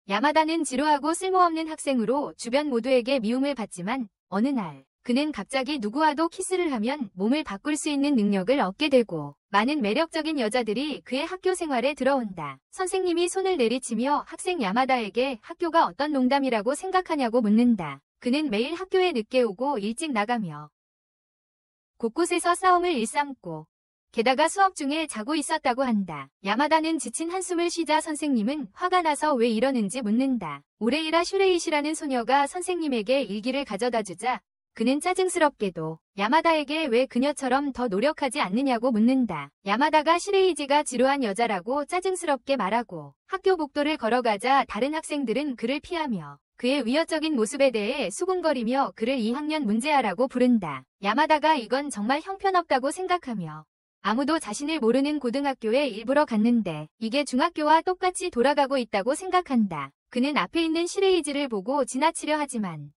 야마다는 지루하고 쓸모없는 학생으로 주변 모두에게 미움을 받지만 어느 날 그는 갑자기 누구와도 키스를 하면 몸을 바꿀 수 있는 능력을 얻게 되고 많은 매력적인 여자들이 그의 학교 생활에 들어온다. 선생님이 손을 내리치며 학생 야마다에게 학교가 어떤 농담이라고 생각하냐고 묻는다. 그는 매일 학교에 늦게 오고 일찍 나가며 곳곳에서 싸움을 일삼고 게다가 수업 중에 자고 있었다고 한다. 야마다는 지친 한숨을 쉬자 선생님은 화가 나서 왜 이러는지 묻는다. 오레이라 슈레이시라는 소녀가 선생님에게 일기를 가져다 주자 그는 짜증스럽게도 야마다에게 왜 그녀처럼 더 노력하지 않느냐고 묻는다. 야마다가 슈레이지가 지루한 여자라고 짜증스럽게 말하고 학교 복도를 걸어가자 다른 학생들은 그를 피하며 그의 위협적인 모습에 대해 수군거리며 그를 2학년 문제아라고 부른다. 야마다가 이건 정말 형편없다고 생각하며 아무도 자신을 모르는 고등학교에 일부러 갔는데 이게 중학교와 똑같이 돌아가고 있다고 생각한다. 그는 앞에 있는 슈레이지를 보고 지나치려 하지만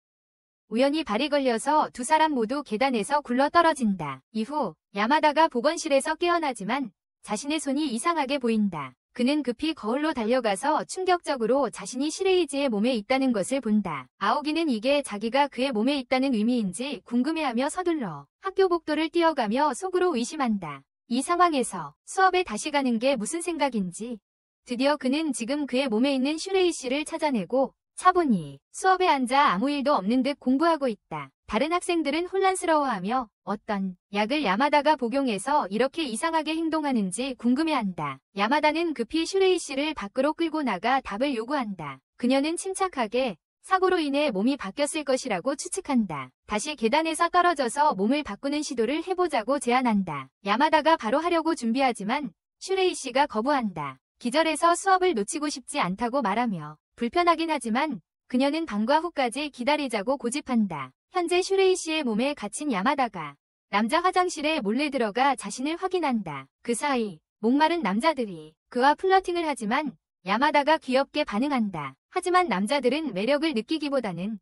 우연히 발이 걸려서 두 사람 모두 계단에서 굴러 떨어진다. 이후 야마다가 보건실에서 깨어나지만 자신의 손이 이상하게 보인다. 그는 급히 거울로 달려가서 충격적으로 자신이 슈레이지의 몸에 있다는 것을 본다. 아오기는 이게 자기가 그의 몸에 있다는 의미인지 궁금해하며 서둘러 학교 복도를 뛰어가며 속으로 의심한다. 이 상황에서 수업에 다시 가는 게 무슨 생각인지. 드디어 그는 지금 그의 몸에 있는 슈레이 씨를 찾아내고 차분히 수업에 앉아 아무 일도 없는 듯 공부하고 있다. 다른 학생들은 혼란스러워하며 어떤 약을 야마다가 복용해서 이렇게 이상하게 행동하는지 궁금해한다. 야마다는 급히 슈레이 씨를 밖으로 끌고 나가 답을 요구한다. 그녀는 침착하게 사고로 인해 몸이 바뀌었을 것이라고 추측한다. 다시 계단에서 떨어져서 몸을 바꾸는 시도를 해보자고 제안한다. 야마다가 바로 하려고 준비하지만 슈레이 씨가 거부한다. 기절해서 수업을 놓치고 싶지 않다고 말하며 불편하긴 하지만 그녀는 방과 후까지 기다리자고 고집한다. 현재 슈레이 씨의 몸에 갇힌 야마다가 남자 화장실에 몰래 들어가 자신을 확인한다. 그 사이 목마른 남자들이 그와 플러팅을 하지만 야마다가 귀엽게 반응한다. 하지만 남자들은 매력을 느끼기보다는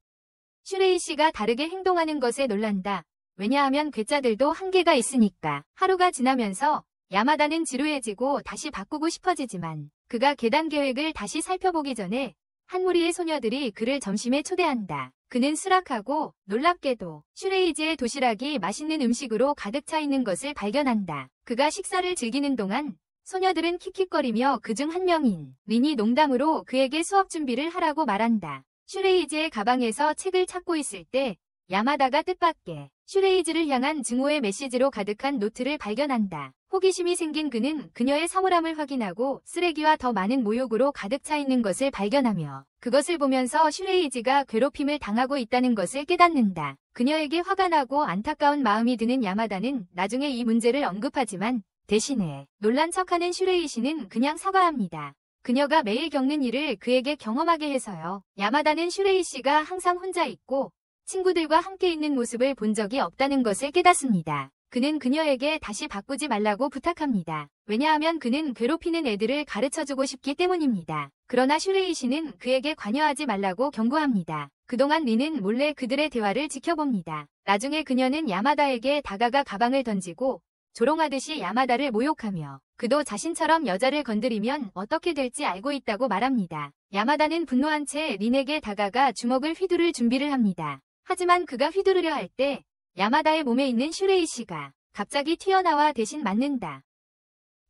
슈레이 씨가 다르게 행동하는 것에 놀란다. 왜냐하면 괴짜들도 한계가 있으니까. 하루가 지나면서 야마다는 지루해지고 다시 바꾸고 싶어지지만 그가 계단 계획을 다시 살펴보기 전에 한 무리의 소녀들이 그를 점심에 초대한다. 그는 수락하고 놀랍게도 슈레이지의 도시락이 맛있는 음식으로 가득 차 있는 것을 발견한다. 그가 식사를 즐기는 동안 소녀들은 킥킥거리며 그중 한 명인 린이 농담으로 그에게 수업 준비를 하라고 말한다. 슈레이지의 가방에서 책을 찾고 있을 때 야마다가 뜻밖의 슈레이지를 향한 증오의 메시지로 가득한 노트를 발견한다. 호기심이 생긴 그는 그녀의 사물함을 확인하고 쓰레기와 더 많은 모욕으로 가득 차 있는 것을 발견하며 그것을 보면서 슈레이지가 괴롭힘을 당하고 있다는 것을 깨닫는다. 그녀에게 화가 나고 안타까운 마음이 드는 야마다는 나중에 이 문제를 언급하지만 대신에 놀란 척하는 슈레이 씨는 그냥 사과합니다. 그녀가 매일 겪는 일을 그에게 경험하게 해서요. 야마다는 슈레이 씨가 항상 혼자 있고 친구들과 함께 있는 모습을 본 적이 없다는 것을 깨닫습니다. 그는 그녀에게 다시 바꾸지 말라고 부탁합니다. 왜냐하면 그는 괴롭히는 애들을 가르쳐주고 싶기 때문입니다. 그러나 슈레이 씨는 그에게 관여하지 말라고 경고합니다. 그동안 리는 몰래 그들의 대화를 지켜봅니다. 나중에 그녀는 야마다에게 다가가 가방을 던지고 조롱하듯이 야마다를 모욕하며 그도 자신처럼 여자를 건드리면 어떻게 될지 알고 있다고 말합니다. 야마다는 분노한 채 린에게 다가가 주먹을 휘두를 준비를 합니다. 하지만 그가 휘두르려 할 때 야마다의 몸에 있는 슈레이 씨가 갑자기 튀어나와 대신 맞는다.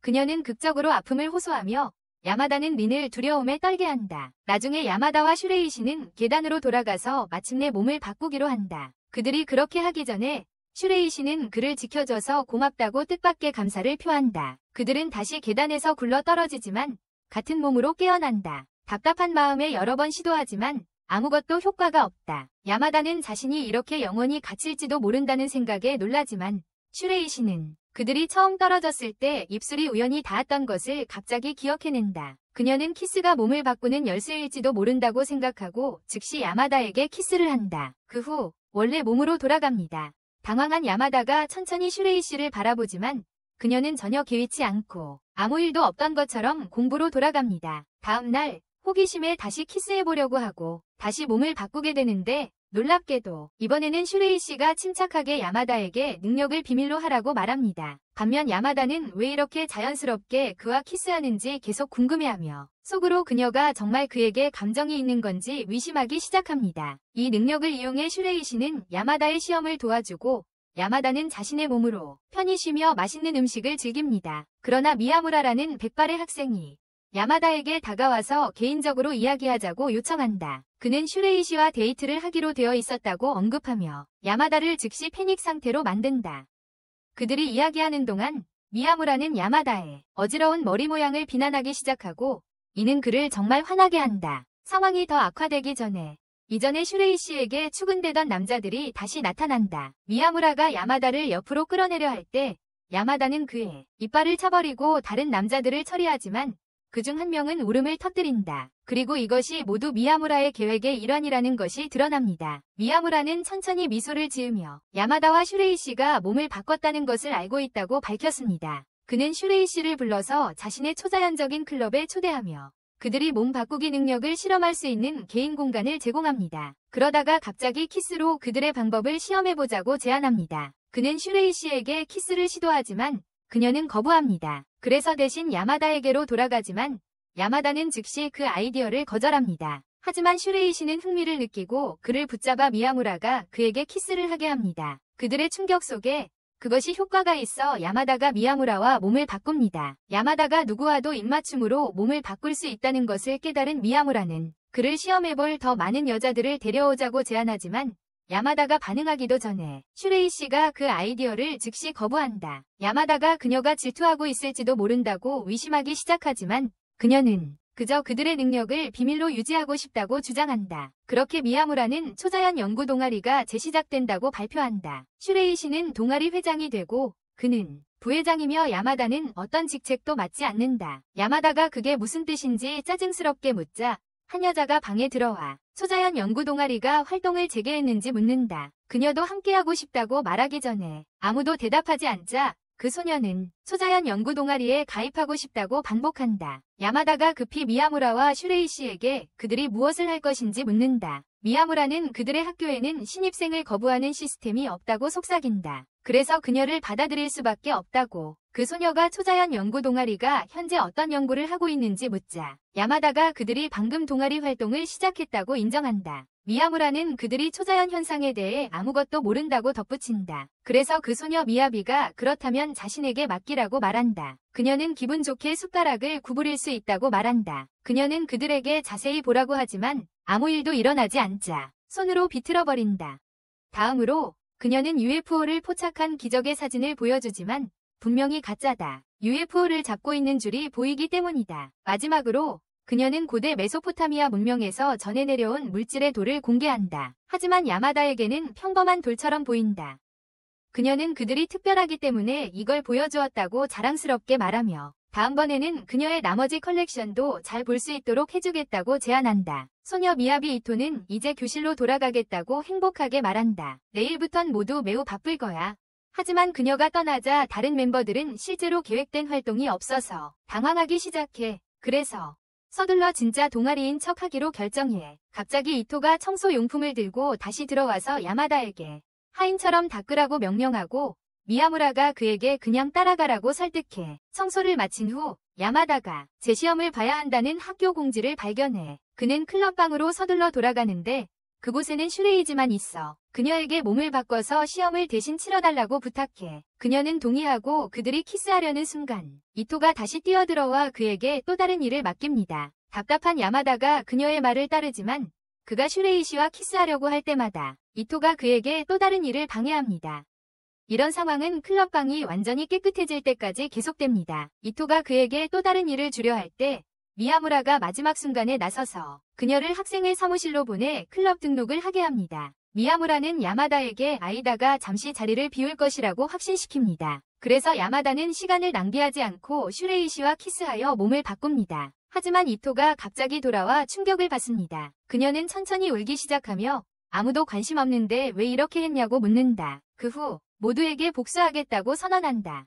그녀는 극적으로 아픔을 호소하며 야마다는 린을 두려움에 떨게 한다. 나중에 야마다와 슈레이 씨는 계단으로 돌아가서 마침내 몸을 바꾸기로 한다. 그들이 그렇게 하기 전에 슈레이 씨는 그를 지켜줘서 고맙다고 뜻밖의 감사를 표한다. 그들은 다시 계단에서 굴러 떨어지지만 같은 몸으로 깨어난다. 답답한 마음에 여러 번 시도하지만 아무것도 효과가 없다. 야마다는 자신이 이렇게 영원히 갇힐지도 모른다는 생각에 놀라지만 슈레이 씨는 그들이 처음 떨어졌을 때 입술이 우연히 닿았던 것을 갑자기 기억해낸다. 그녀는 키스가 몸을 바꾸는 열쇠일지도 모른다고 생각하고 즉시 야마다에게 키스를 한다. 그 후 원래 몸으로 돌아갑니다. 당황한 야마다가 천천히 슈레이 씨를 바라보지만 그녀는 전혀 개의치 않고 아무 일도 없던 것처럼 공부로 돌아갑니다. 다음 날 호기심에 다시 키스해보려고 하고 다시 몸을 바꾸게 되는데 놀랍게도 이번에는 슈레이 씨가 침착하게 야마다에게 능력을 비밀로 하라고 말합니다. 반면 야마다는 왜 이렇게 자연스럽게 그와 키스하는지 계속 궁금해하며 속으로 그녀가 정말 그에게 감정이 있는 건지 의심하기 시작합니다. 이 능력을 이용해 슈레이 씨는 야마다의 시험을 도와주고 야마다는 자신의 몸으로 편히 쉬며 맛있는 음식을 즐깁니다. 그러나 미야무라라는 백발의 학생이 야마다에게 다가와서 개인적으로 이야기하자고 요청한다. 그는 슈레이 씨와 데이트를 하기로 되어 있었다고 언급하며 야마다를 즉시 패닉 상태로 만든다. 그들이 이야기하는 동안 미야무라는 야마다의 어지러운 머리 모양을 비난하기 시작하고 이는 그를 정말 화나게 한다. 상황이 더 악화되기 전에 이전에 슈레이 씨에게 추근대던 남자들이 다시 나타난다. 미야무라가 야마다를 옆으로 끌어내려 할 때 야마다는 그의 이빨을 차버리고 다른 남자들을 처리하지만 그중 한 명은 울음을 터뜨린다. 그리고 이것이 모두 미야무라의 계획의 일환이라는 것이 드러납니다. 미야무라는 천천히 미소를 지으며 야마다와 슈레이 씨가 몸을 바꿨다는 것을 알고 있다고 밝혔습니다. 그는 슈레이 씨를 불러서 자신의 초자연적인 클럽에 초대하며 그들이 몸 바꾸기 능력을 실험할 수 있는 개인 공간을 제공합니다. 그러다가 갑자기 키스로 그들의 방법을 시험해보자고 제안합니다. 그는 슈레이 씨에게 키스를 시도하지만 그녀는 거부합니다. 그래서 대신 야마다에게로 돌아가지만 야마다는 즉시 그 아이디어를 거절합니다. 하지만 슈레이 씨는 흥미를 느끼고 그를 붙잡아 미야무라가 그에게 키스를 하게 합니다. 그들의 충격 속에 그것이 효과가 있어 야마다가 미야무라와 몸을 바꿉니다. 야마다가 누구와도 입맞춤으로 몸을 바꿀 수 있다는 것을 깨달은 미야무라는 그를 시험해볼 더 많은 여자들을 데려오자고 제안하지만 야마다가 반응하기도 전에 슈레이 씨가 그 아이디어를 즉시 거부한다. 야마다가 그녀가 질투하고 있을지도 모른다고 의심하기 시작하지만 그녀는 그저 그들의 능력을 비밀로 유지하고 싶다고 주장한다. 그렇게 미야무라는 초자연 연구 동아리가 재시작된다고 발표한다. 슈레이 씨는 동아리 회장이 되고 그는 부회장이며 야마다는 어떤 직책도 맡지 않는다. 야마다가 그게 무슨 뜻인지 짜증스럽게 묻자 한 여자가 방에 들어와 초자연 연구 동아리가 활동을 재개했는지 묻는다. 그녀도 함께하고 싶다고 말하기 전에 아무도 대답하지 않자 그 소녀는 초자연 연구 동아리에 가입하고 싶다고 반복한다. 야마다가 급히 미야무라와 슈레이 씨에게 그들이 무엇을 할 것인지 묻는다. 미야무라는 그들의 학교에는 신입생을 거부하는 시스템이 없다고 속삭인다. 그래서 그녀를 받아들일 수밖에 없다고. 그 소녀가 초자연 연구 동아리가 현재 어떤 연구를 하고 있는지 묻자 야마다가 그들이 방금 동아리 활동을 시작했다고 인정한다. 미야무라는 그들이 초자연 현상에 대해 아무것도 모른다고 덧붙인다. 그래서 그 소녀 미야비가 그렇다면 자신에게 맡기라고 말한다. 그녀는 기분 좋게 숟가락을 구부릴 수 있다고 말한다. 그녀는 그들에게 자세히 보라고 하지만 아무 일도 일어나지 않자 손으로 비틀어버린다. 다음으로 그녀는 UFO를 포착한 기적의 사진을 보여주지만 분명히 가짜다. UFO를 잡고 있는 줄이 보이기 때문이다. 마지막으로 그녀는 고대 메소포타미아 문명에서 전해 내려온 물질의 돌을 공개한다. 하지만 야마다에게는 평범한 돌처럼 보인다. 그녀는 그들이 특별하기 때문에 이걸 보여주었다고 자랑스럽게 말하며 다음번에는 그녀의 나머지 컬렉션도 잘 볼 수 있도록 해주겠다고 제안한다. 소녀 미야비 이토는 이제 교실로 돌아가겠다고 행복하게 말한다. 내일부턴 모두 매우 바쁠 거야. 하지만 그녀가 떠나자 다른 멤버들은 실제로 계획된 활동이 없어서 당황하기 시작해. 그래서 서둘러 진짜 동아리인 척하기로 결정해. 갑자기 이토가 청소용품을 들고 다시 들어와서 야마다에게 하인처럼 닦으라고 명령하고 미야무라가 그에게 그냥 따라가라고 설득해. 청소를 마친 후 야마다가 재시험을 봐야 한다는 학교 공지를 발견해. 그는 클럽방으로 서둘러 돌아가는데 그곳에는 슈레이지만 있어. 그녀에게 몸을 바꿔서 시험을 대신 치러달라고 부탁해. 그녀는 동의하고 그들이 키스하려는 순간 이토가 다시 뛰어들어와 그에게 또 다른 일을 맡깁니다. 답답한 야마다가 그녀의 말을 따르지만 그가 슈레이 씨와 키스하려고 할 때마다 이토가 그에게 또 다른 일을 방해합니다. 이런 상황은 클럽방이 완전히 깨끗해질 때까지 계속됩니다. 이토가 그에게 또 다른 일을 주려 할 때 미야무라가 마지막 순간에 나서서 그녀를 학생회 사무실로 보내 클럽 등록을 하게 합니다. 미야무라는 야마다에게 아이다가 잠시 자리를 비울 것이라고 확신시킵니다. 그래서 야마다는 시간을 낭비하지 않고 슈레이 씨와 키스하여 몸을 바꿉니다. 하지만 이토가 갑자기 돌아와 충격을 받습니다. 그녀는 천천히 울기 시작하며 아무도 관심 없는데 왜 이렇게 했냐고 묻는다. 그 후 모두에게 복수하겠다고 선언한다.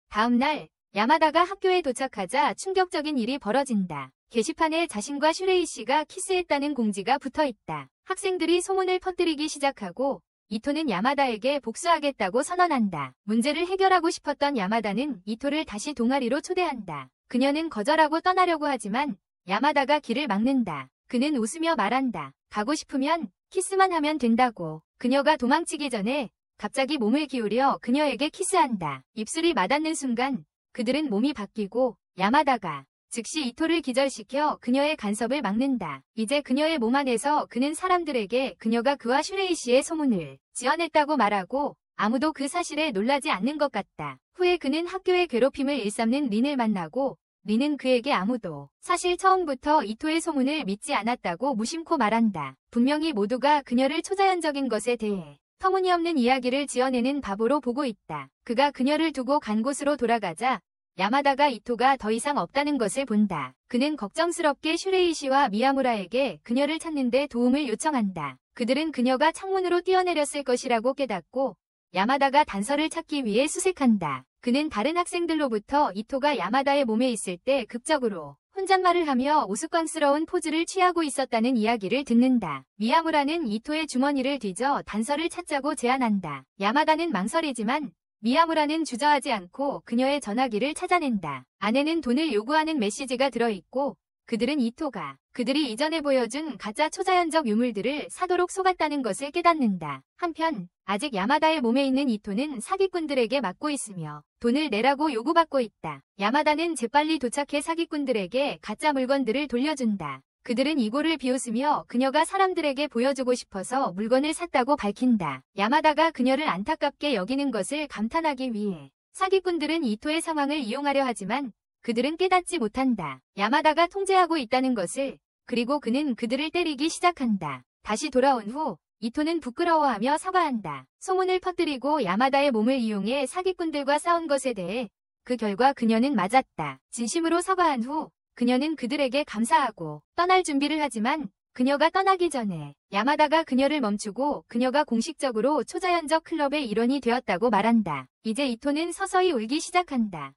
다음 날 야마다가 학교에 도착하자 충격적인 일이 벌어진다. 게시판에 자신과 슈레이 씨가 키스했다는 공지가 붙어있다. 학생들이 소문을 퍼뜨리기 시작하고 이토는 야마다에게 복수하겠다고 선언한다. 문제를 해결하고 싶었던 야마다는 이토를 다시 동아리로 초대한다. 그녀는 거절하고 떠나려고 하지만 야마다가 길을 막는다. 그는 웃으며 말한다. 가고 싶으면 키스만 하면 된다고. 그녀가 도망치기 전에 갑자기 몸을 기울여 그녀에게 키스한다. 입술이 맞닿는 순간 그들은 몸이 바뀌고 야마다가 즉시 이토를 기절시켜 그녀의 간섭을 막는다. 이제 그녀의 몸 안에서 그는 사람들에게 그녀가 그와 슈레이 씨의 소문을 지어냈다고 말하고 아무도 그 사실에 놀라지 않는 것 같다. 후에 그는 학교의 괴롭힘을 일삼는 린을 만나고 린은 그에게 아무도 사실 처음부터 이토의 소문을 믿지 않았다고 무심코 말한다. 분명히 모두가 그녀를 초자연적인 것에 대해 터무니없는 이야기를 지어내는 바보로 보고 있다. 그가 그녀를 두고 간 곳으로 돌아가자 야마다가 이토가 더 이상 없다는 것을 본다. 그는 걱정스럽게 슈레이 씨와 미야무라에게 그녀를 찾는데 도움을 요청한다. 그들은 그녀가 창문으로 뛰어내렸을 것이라고 깨닫고 야마다가 단서를 찾기 위해 수색한다. 그는 다른 학생들로부터 이토가 야마다의 몸에 있을 때 극적으로 혼잣말을 하며 우스꽝스러운 포즈를 취하고 있었다는 이야기를 듣는다. 미야무라는 이토의 주머니를 뒤져 단서를 찾자고 제안한다. 야마다는 망설이지만 미야무라는 주저하지 않고 그녀의 전화기를 찾아낸다. 안에는 돈을 요구하는 메시지가 들어있고 그들은 이토가 그들이 이전에 보여준 가짜 초자연적 유물들을 사도록 속았다는 것을 깨닫는다. 한편 아직 야마다의 몸에 있는 이토는 사기꾼들에게 맞고 있으며 돈을 내라고 요구받고 있다. 야마다는 재빨리 도착해 사기꾼들에게 가짜 물건들을 돌려준다. 그들은 이고를 비웃으며 그녀가 사람들에게 보여주고 싶어서 물건을 샀다고 밝힌다. 야마다가 그녀를 안타깝게 여기는 것을 감탄하기 위해 사기꾼들은 이토의 상황을 이용하려 하지만 그들은 깨닫지 못한다. 야마다가 통제하고 있다는 것을. 그리고 그는 그들을 때리기 시작한다. 다시 돌아온 후 이토는 부끄러워하며 사과한다. 소문을 퍼뜨리고 야마다의 몸을 이용해 사기꾼들과 싸운 것에 대해 그 결과 그녀는 맞았다. 진심으로 사과한 후 그녀는 그들에게 감사하고 떠날 준비를 하지만 그녀가 떠나기 전에 야마다가 그녀를 멈추고 그녀가 공식적으로 초자연적 클럽의 일원이 되었다고 말한다. 이제 이토는 서서히 울기 시작한다.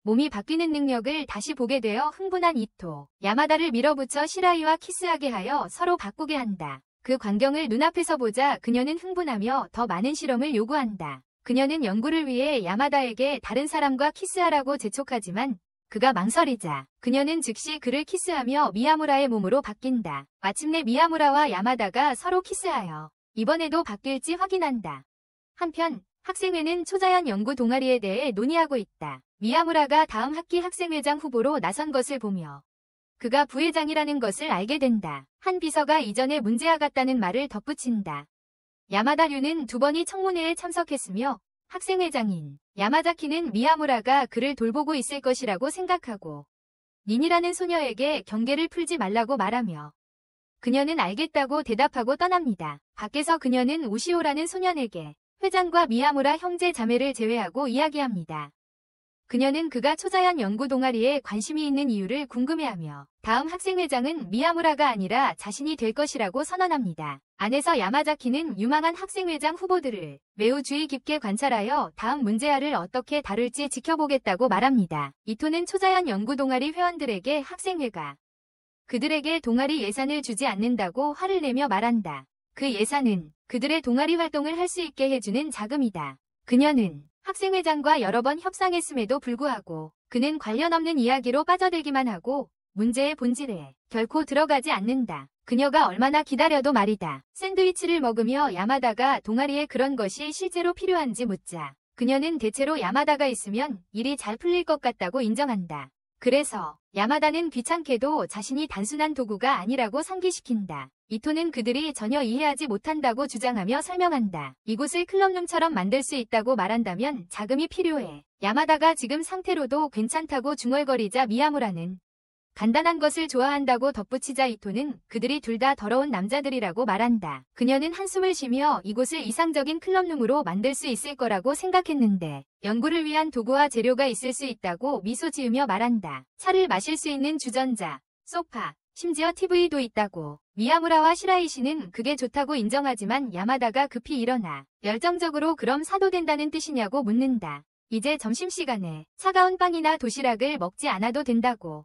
몸이 바뀌는 능력을 다시 보게 되어 흥분한 이토. 야마다를 밀어붙여 시라이와 키스하게 하여 서로 바꾸게 한다. 그 광경을 눈앞에서 보자 그녀는 흥분하며 더 많은 실험을 요구한다. 그녀는 연구를 위해 야마다에게 다른 사람과 키스하라고 재촉하지만 그가 망설이자 그녀는 즉시 그를 키스하며 미야무라의 몸으로 바뀐다. 마침내 미야무라와 야마다가 서로 키스하여 이번에도 바뀔지 확인한다. 한편 학생회는 초자연 연구 동아리에 대해 논의하고 있다. 미야무라가 다음 학기 학생회장 후보로 나선 것을 보며 그가 부회장이라는 것을 알게 된다. 한 비서가 이전에 문제와 같다는 말을 덧붙인다. 야마다류는 2번이 청문회에 참석했으며 학생회장인 야마자키는 미야무라가 그를 돌보고 있을 것이라고 생각하고 닌이라는 소녀에게 경계를 풀지 말라고 말하며 그녀는 알겠다고 대답하고 떠납니다. 밖에서 그녀는 우시오라는 소년에게 회장과 미야무라 형제 자매를 제외하고 이야기합니다. 그녀는 그가 초자연 연구 동아리에 관심이 있는 이유를 궁금해하며 다음 학생회장은 미야무라가 아니라 자신이 될 것이라고 선언합니다. 안에서 야마자키는 유망한 학생회장 후보들을 매우 주의 깊게 관찰하여 다음 문제아를 어떻게 다룰지 지켜보겠다고 말합니다. 이토는 초자연 연구 동아리 회원들에게 학생회가 그들에게 동아리 예산을 주지 않는다고 화를 내며 말한다. 그 예산은 그들의 동아리 활동을 할 수 있게 해주는 자금이다. 그녀는 학생회장과 여러 번 협상했음에도 불구하고 그는 관련 없는 이야기로 빠져들기만 하고 문제의 본질에 결코 들어가지 않는다. 그녀가 얼마나 기다려도 말이다. 샌드위치를 먹으며 야마다가 동아리에 그런 것이 실제로 필요한지 묻자 그녀는 대체로 야마다가 있으면 일이 잘 풀릴 것 같다고 인정한다. 그래서 야마다는 귀찮게도 자신이 단순한 도구가 아니라고 상기시킨다. 이토는 그들이 전혀 이해하지 못한다고 주장하며 설명한다. 이곳을 클럽룸처럼 만들 수 있다고 말한다면 자금이 필요해. 야마다가 지금 상태로도 괜찮다고 중얼거리자 미야무라는 간단한 것을 좋아한다고 덧붙이자 이토는 그들이 둘 다 더러운 남자들이라고 말한다. 그녀는 한숨을 쉬며 이곳을 이상적인 클럽룸으로 만들 수 있을 거라고 생각했는데 연구를 위한 도구와 재료가 있을 수 있다고 미소 지으며 말한다. 차를 마실 수 있는 주전자, 소파, 심지어 TV도 있다고. 미야무라와 시라이시는 그게 좋다고 인정하지만 야마다가 급히 일어나 열정적으로 그럼 사도 된다는 뜻이냐고 묻는다. 이제 점심시간에 차가운 빵이나 도시락을 먹지 않아도 된다고.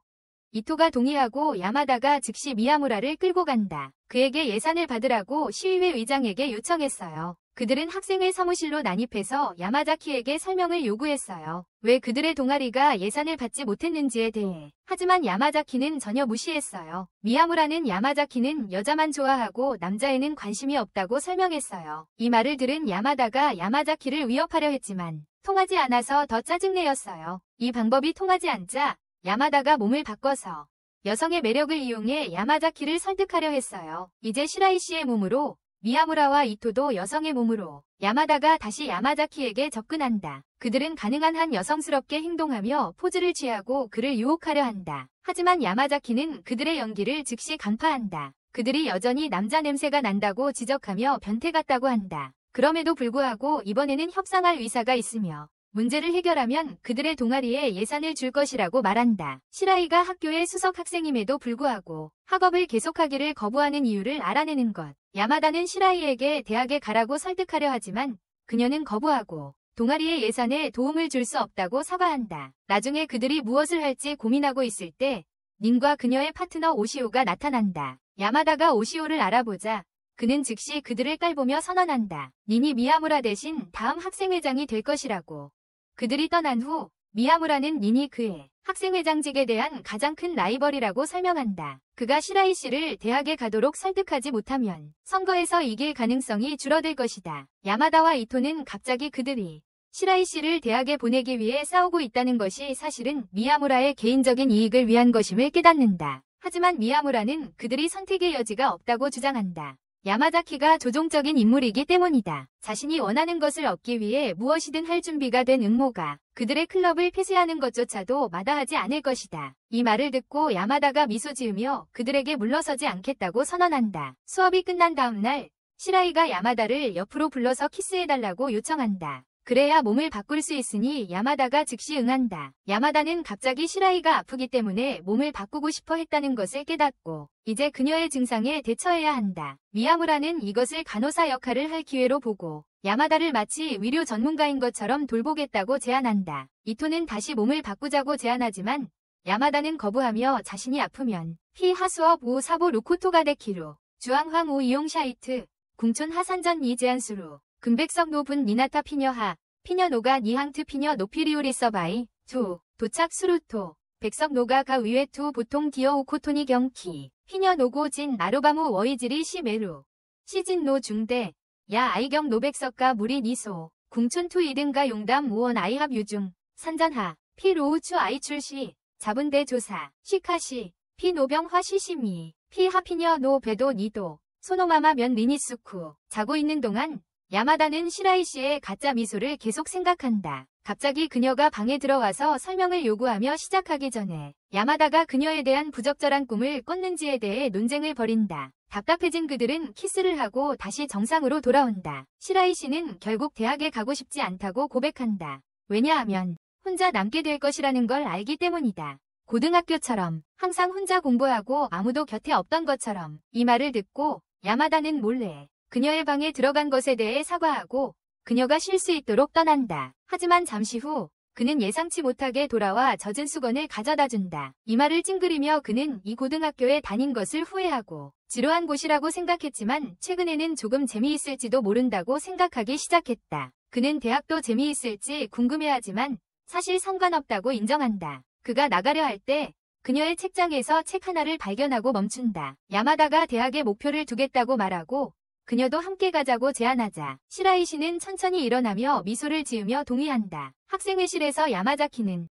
이토가 동의하고 야마다가 즉시 미야무라를 끌고 간다. 그에게 예산을 받으라고 시의회 의장에게 요청했어요. 그들은 학생회 사무실로 난입해서 야마자키에게 설명을 요구했어요. 왜 그들의 동아리가 예산을 받지 못했는지에 대해. 하지만 야마자키는 전혀 무시했어요. 미야무라는 야마자키는 여자만 좋아하고 남자에는 관심이 없다고 설명했어요. 이 말을 들은 야마다가 야마자키를 위협하려 했지만 통하지 않아서 더 짜증내었어요. 이 방법이 통하지 않자 야마다가 몸을 바꿔서 여성의 매력을 이용해 야마자키를 설득하려 했어요. 이제 시라이 씨의 몸으로 미야무라와 이토도 여성의 몸으로 야마다가 다시 야마자키에게 접근한다. 그들은 가능한 한 여성스럽게 행동하며 포즈를 취하고 그를 유혹하려 한다. 하지만 야마자키는 그들의 연기를 즉시 간파한다. 그들이 여전히 남자 냄새가 난다고 지적하며 변태 같다고 한다. 그럼에도 불구하고 이번에는 협상할 의사가 있으며 문제를 해결하면 그들의 동아리에 예산을 줄 것이라고 말한다. 시라이가 학교의 수석 학생임에도 불구하고 학업을 계속하기를 거부하는 이유를 알아내는 것. 야마다는 시라이에게 대학에 가라고 설득하려 하지만 그녀는 거부하고 동아리의 예산에 도움을 줄 수 없다고 사과한다. 나중에 그들이 무엇을 할지 고민하고 있을 때 닌과 그녀의 파트너 오시오가 나타난다. 야마다가 오시오를 알아보자 그는 즉시 그들을 깔보며 선언한다. 닌이 미야무라 대신 다음 학생회장이 될 것이라고. 그들이 떠난 후 미야무라는 닌이 그의 학생회장직에 대한 가장 큰 라이벌이라고 설명한다. 그가 시라이 씨를 대학에 가도록 설득하지 못하면 선거에서 이길 가능성이 줄어들 것이다. 야마다와 이토는 갑자기 그들이 시라이 씨를 대학에 보내기 위해 싸우고 있다는 것이 사실은 미야무라의 개인적인 이익을 위한 것임을 깨닫는다. 하지만 미야무라는 그들이 선택의 여지가 없다고 주장한다. 야마자키가 조종적인 인물이기 때문이다. 자신이 원하는 것을 얻기 위해 무엇이든 할 준비가 된 응모가 그들의 클럽을 폐쇄하는 것조차도 마다하지 않을 것이다. 이 말을 듣고 야마다가 미소 지으며 그들에게 물러서지 않겠다고 선언한다. 수업이 끝난 다음 날 시라이가 야마다를 옆으로 불러서 키스해달라고 요청한다. 그래야 몸을 바꿀 수 있으니 야마다가 즉시 응한다. 야마다는 갑자기 시라이가 아프기 때문에 몸을 바꾸고 싶어 했다는 것을 깨닫고 이제 그녀의 증상에 대처해야 한다. 미야무라는 이것을 간호사 역할을 할 기회로 보고 야마다를 마치 위료 전문가인 것처럼 돌보겠다고 제안한다. 이토는 다시 몸을 바꾸자고 제안하지만 야마다는 거부하며 자신이 아프면 히 하수업 우 사보 루코토가 데키루 주황황 우 이용샤이트 궁촌 하산전 이 제안수루 금백석 노분 니나타 피녀하 피녀노가 니항트 피녀 노피리우리서바이 두 도착 수루토 백석 노가 가 위웨투 보통 디어우 코토니 경키 피녀노고 진 나루바무 워이지리 시메루 시진노 중대 야 아이경 노백석가 무리 니소 궁촌투 이등가 용담 우원 아이합 유중 산전하 피로우추 아이 출시 자분대 조사 시카시 피노병화 시시미 피하피녀 노 배도 니도 소노마마 면 리니스쿠 자고 있는 동안 야마다는 시라이 씨의 가짜 미소를 계속 생각한다. 갑자기 그녀가 방에 들어와서 설명을 요구하며 시작하기 전에 야마다가 그녀에 대한 부적절한 꿈을 꿨는지에 대해 논쟁을 벌인다. 답답해진 그들은 키스를 하고 다시 정상으로 돌아온다. 시라이 씨는 결국 대학에 가고 싶지 않다고 고백한다. 왜냐하면 혼자 남게 될 것이라는 걸 알기 때문이다. 고등학교처럼 항상 혼자 공부하고 아무도 곁에 없던 것처럼. 이 말을 듣고 야마다는 몰래 그녀의 방에 들어간 것에 대해 사과하고 그녀가 쉴 수 있도록 떠난다. 하지만 잠시 후 그는 예상치 못하게 돌아와 젖은 수건을 가져다 준다. 이 말을 찡그리며 그는 이 고등학교에 다닌 것을 후회하고 지루한 곳이라고 생각했지만 최근에는 조금 재미있을지도 모른다고 생각하기 시작했다. 그는 대학도 재미있을지 궁금해하지만 사실 상관없다고 인정한다. 그가 나가려 할 때 그녀의 책장에서 책 하나를 발견하고 멈춘다. 야마다가 대학에 목표를 두겠다고 말하고 그녀도 함께 가자고 제안하자 시라이 씨는 천천히 일어나며 미소를 지으며 동의한다. 학생회실에서 야마자키는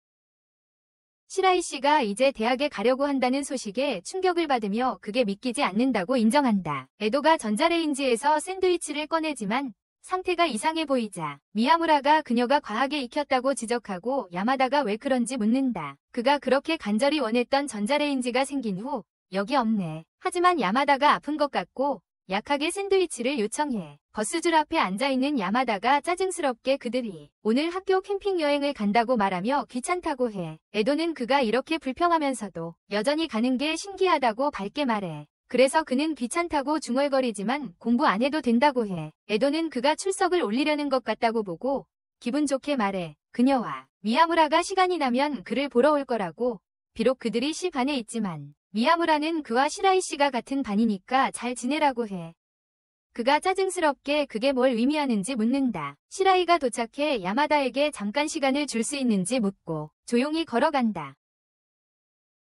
시라이 씨가 이제 대학에 가려고 한다는 소식에 충격을 받으며 그게 믿기지 않는다고 인정한다. 에도가 전자레인지에서 샌드위치를 꺼내지만 상태가 이상해 보이자 미야무라가 그녀가 과하게 익혔다고 지적하고 야마다가 왜 그런지 묻는다. 그가 그렇게 간절히 원했던 전자레인지가 생긴 후 여기 없네. 하지만 야마다가 아픈 것 같고 약하게 샌드위치를 요청해. 버스줄 앞에 앉아있는 야마다가 짜증스럽게 그들이 오늘 학교 캠핑 여행을 간다고 말하며 귀찮다고 해. 에도는 그가 이렇게 불평하면서도 여전히 가는 게 신기하다고 밝게 말해. 그래서 그는 귀찮다고 중얼거리지만 공부 안 해도 된다고 해. 에도는 그가 출석을 올리려는 것 같다고 보고 기분 좋게 말해. 그녀와 미야무라가 시간이 나면 그를 보러 올 거라고. 비록 그들이 시 반에 있지만 미야무라는 그와 시라이 씨가 같은 반이니까 잘 지내라고 해. 그가 짜증스럽게 그게 뭘 의미하는지 묻는다. 시라이가 도착해 야마다에게 잠깐 시간을 줄 수 있는지 묻고 조용히 걸어간다.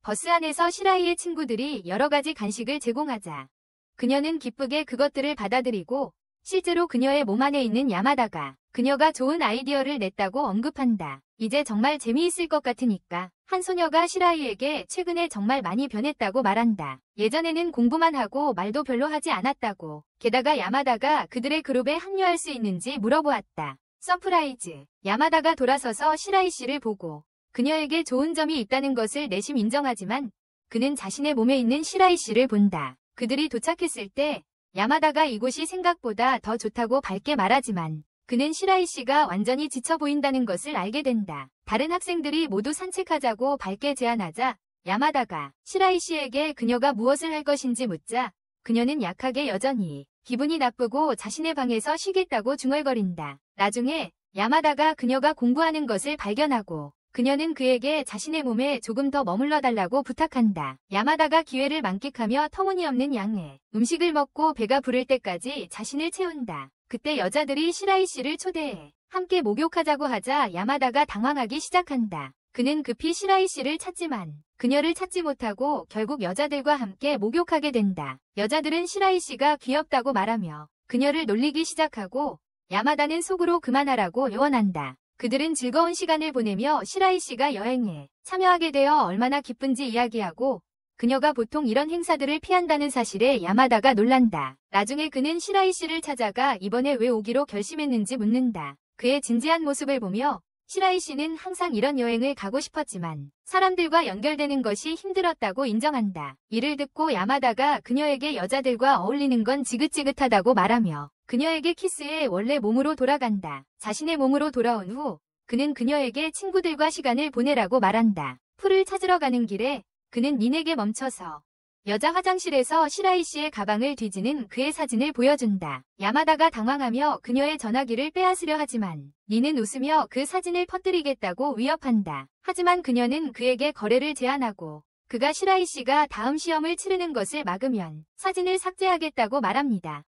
버스 안에서 시라이의 친구들이 여러 가지 간식을 제공하자 그녀는 기쁘게 그것들을 받아들이고 실제로 그녀의 몸 안에 있는 야마다가 그녀가 좋은 아이디어를 냈다고 언급한다. 이제 정말 재미있을 것 같으니까. 한 소녀가 시라이에게 최근에 정말 많이 변했다고 말한다. 예전에는 공부만 하고 말도 별로 하지 않았다고. 게다가 야마다가 그들의 그룹에 합류할 수 있는지 물어보았다. 서프라이즈. 야마다가 돌아서서 시라이 씨를 보고 그녀에게 좋은 점이 있다는 것을 내심 인정하지만 그는 자신의 몸에 있는 시라이 씨를 본다. 그들이 도착했을 때 야마다가 이곳이 생각보다 더 좋다고 밝게 말하지만 그는 시라이 씨가 완전히 지쳐 보인다는 것을 알게 된다. 다른 학생들이 모두 산책하자고 밝게 제안하자 야마다가 시라이 씨에게 그녀가 무엇을 할 것인지 묻자 그녀는 약하게 여전히 기분이 나쁘고 자신의 방에서 쉬겠다고 중얼거린다. 나중에 야마다가 그녀가 공부하는 것을 발견하고 그녀는 그에게 자신의 몸에 조금 더 머물러 달라고 부탁한다. 야마다가 기회를 만끽하며 터무니없는 양의 음식을 먹고 배가 부를 때까지 자신을 채운다. 그때 여자들이 시라이 씨를 초대해 함께 목욕하자고 하자 야마다가 당황하기 시작한다. 그는 급히 시라이 씨를 찾지만 그녀를 찾지 못하고 결국 여자들과 함께 목욕하게 된다. 여자들은 시라이 씨가 귀엽다고 말하며 그녀를 놀리기 시작하고 야마다는 속으로 그만하라고 애원한다. 그들은 즐거운 시간을 보내며 시라이 씨가 여행에 참여하게 되어 얼마나 기쁜지 이야기하고 그녀가 보통 이런 행사들을 피한다는 사실에 야마다가 놀란다. 나중에 그는 시라이 씨를 찾아가 이번에 왜 오기로 결심했는지 묻는다. 그의 진지한 모습을 보며 시라이 씨는 항상 이런 여행을 가고 싶었지만 사람들과 연결되는 것이 힘들었다고 인정한다. 이를 듣고 야마다가 그녀에게 여자들과 어울리는 건 지긋지긋하다고 말하며 그녀에게 키스해 원래 몸으로 돌아간다. 자신의 몸으로 돌아온 후 그는 그녀에게 친구들과 시간을 보내라고 말한다. 풀을 찾으러 가는 길에 그는 닌에게 멈춰서 여자 화장실에서 시라이 씨의 가방을 뒤지는 그의 사진을 보여준다. 야마다가 당황하며 그녀의 전화기를 빼앗으려 하지만 닌은 웃으며 그 사진을 퍼뜨리겠다고 위협한다. 하지만 그녀는 그에게 거래를 제안하고 그가 시라이 씨가 다음 시험을 치르는 것을 막으면 사진을 삭제하겠다고 말합니다.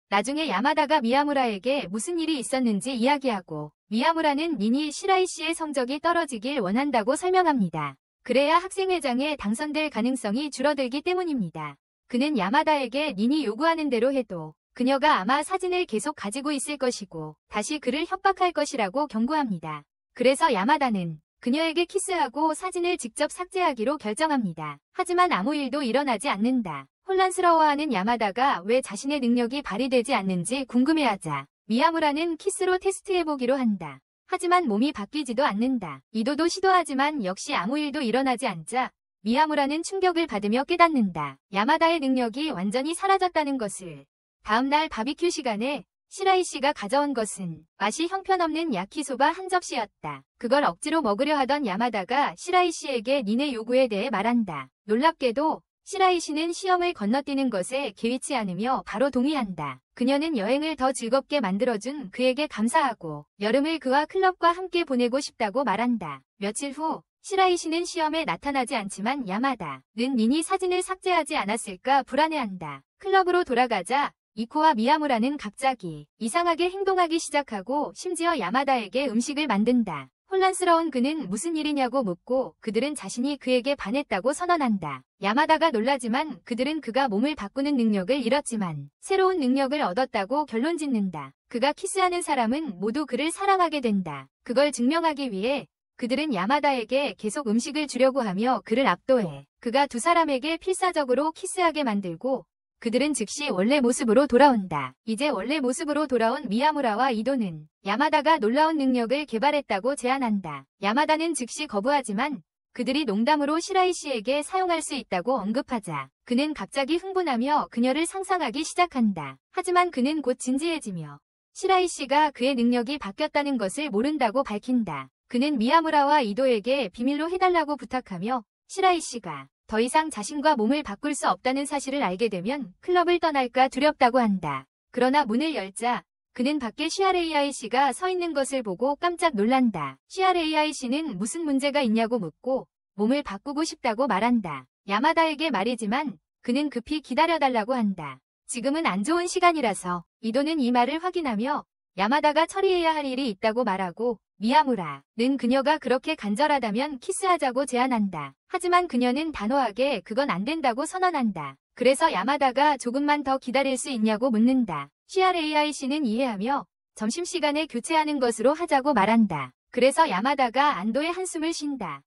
나중에 야마다가 미야무라에게 무슨 일이 있었는지 이야기하고 미야무라는 닌이 시라이 씨의 성적이 떨어지길 원한다고 설명합니다. 그래야 학생회장에 당선될 가능성이 줄어들기 때문입니다. 그는 야마다에게 닌이 요구하는 대로 해도 그녀가 아마 사진을 계속 가지고 있을 것이고 다시 그를 협박할 것이라고 경고합니다. 그래서 야마다는 그녀에게 키스하고 사진을 직접 삭제하기로 결정합니다. 하지만 아무 일도 일어나지 않는다. 혼란스러워하는 야마다가 왜 자신의 능력이 발휘되지 않는지 궁금해하자 미야무라는 키스로 테스트해보기로 한다. 하지만 몸이 바뀌지도 않는다. 이도도 시도하지만 역시 아무 일도 일어나지 않자 미야무라는 충격을 받으며 깨닫는다. 야마다의 능력이 완전히 사라졌다는 것을. 다음날 바비큐 시간에 시라이 씨가 가져온 것은 맛이 형편없는 야키소바 한 접시였다. 그걸 억지로 먹으려 하던 야마다가 시라이 씨에게 닌의 요구에 대해 말한다. 놀랍게도 시라이 씨는 시험을 건너뛰는 것에 개의치 않으며 바로 동의한다. 그녀는 여행을 더 즐겁게 만들어준 그에게 감사하고 여름을 그와 클럽과 함께 보내고 싶다고 말한다. 며칠 후 시라이 씨는 시험에 나타나지 않지만 야마다는 닌이 사진을 삭제하지 않았을까 불안해한다. 클럽으로 돌아가자 이코와 미야무라는 갑자기 이상하게 행동하기 시작하고 심지어 야마다에게 음식을 만든다. 혼란스러운 그는 무슨 일이냐고 묻고 그들은 자신이 그에게 반했다고 선언한다. 야마다가 놀라지만 그들은 그가 몸을 바꾸는 능력을 잃었지만 새로운 능력을 얻었다고 결론짓는다. 그가 키스하는 사람은 모두 그를 사랑하게 된다. 그걸 증명하기 위해 그들은 야마다에게 계속 음식을 주려고 하며 그를 압도해 그가 두 사람에게 필사적으로 키스하게 만들고 그들은 즉시 원래 모습으로 돌아온다. 이제 원래 모습으로 돌아온 미야무라와 이도는 야마다가 놀라운 능력을 개발했다고 제안한다. 야마다는 즉시 거부하지만 그들이 농담으로 시라이 씨에게 사용할 수 있다고 언급하자 그는 갑자기 흥분하며 그녀를 상상하기 시작한다. 하지만 그는 곧 진지해지며 시라이 씨가 그의 능력이 바뀌었다는 것을 모른다고 밝힌다. 그는 미야무라와 이도에게 비밀로 해달라고 부탁하며 시라이 씨가 더 이상 자신과 몸을 바꿀 수 없다는 사실을 알게 되면 클럽을 떠날까 두렵다고 한다. 그러나 문을 열자 그는 밖에 시아레이아이 씨가 서 있는 것을 보고 깜짝 놀란다. 시아레이아이 씨는 무슨 문제가 있냐고 묻고 몸을 바꾸고 싶다고 말한다. 야마다에게 말이지만 그는 급히 기다려달라고 한다. 지금은 안 좋은 시간이라서. 이도는 이 말을 확인하며 야마다가 처리해야 할 일이 있다고 말하고 미야무라는 그녀가 그렇게 간절하다면 키스하자고 제안한다. 하지만 그녀는 단호하게 그건 안 된다고 선언한다. 그래서 야마다가 조금만 더 기다릴 수 있냐고 묻는다. CRAIC는 이해하며 점심시간에 교체하는 것으로 하자고 말한다. 그래서 야마다가 안도의 한숨을 쉰다.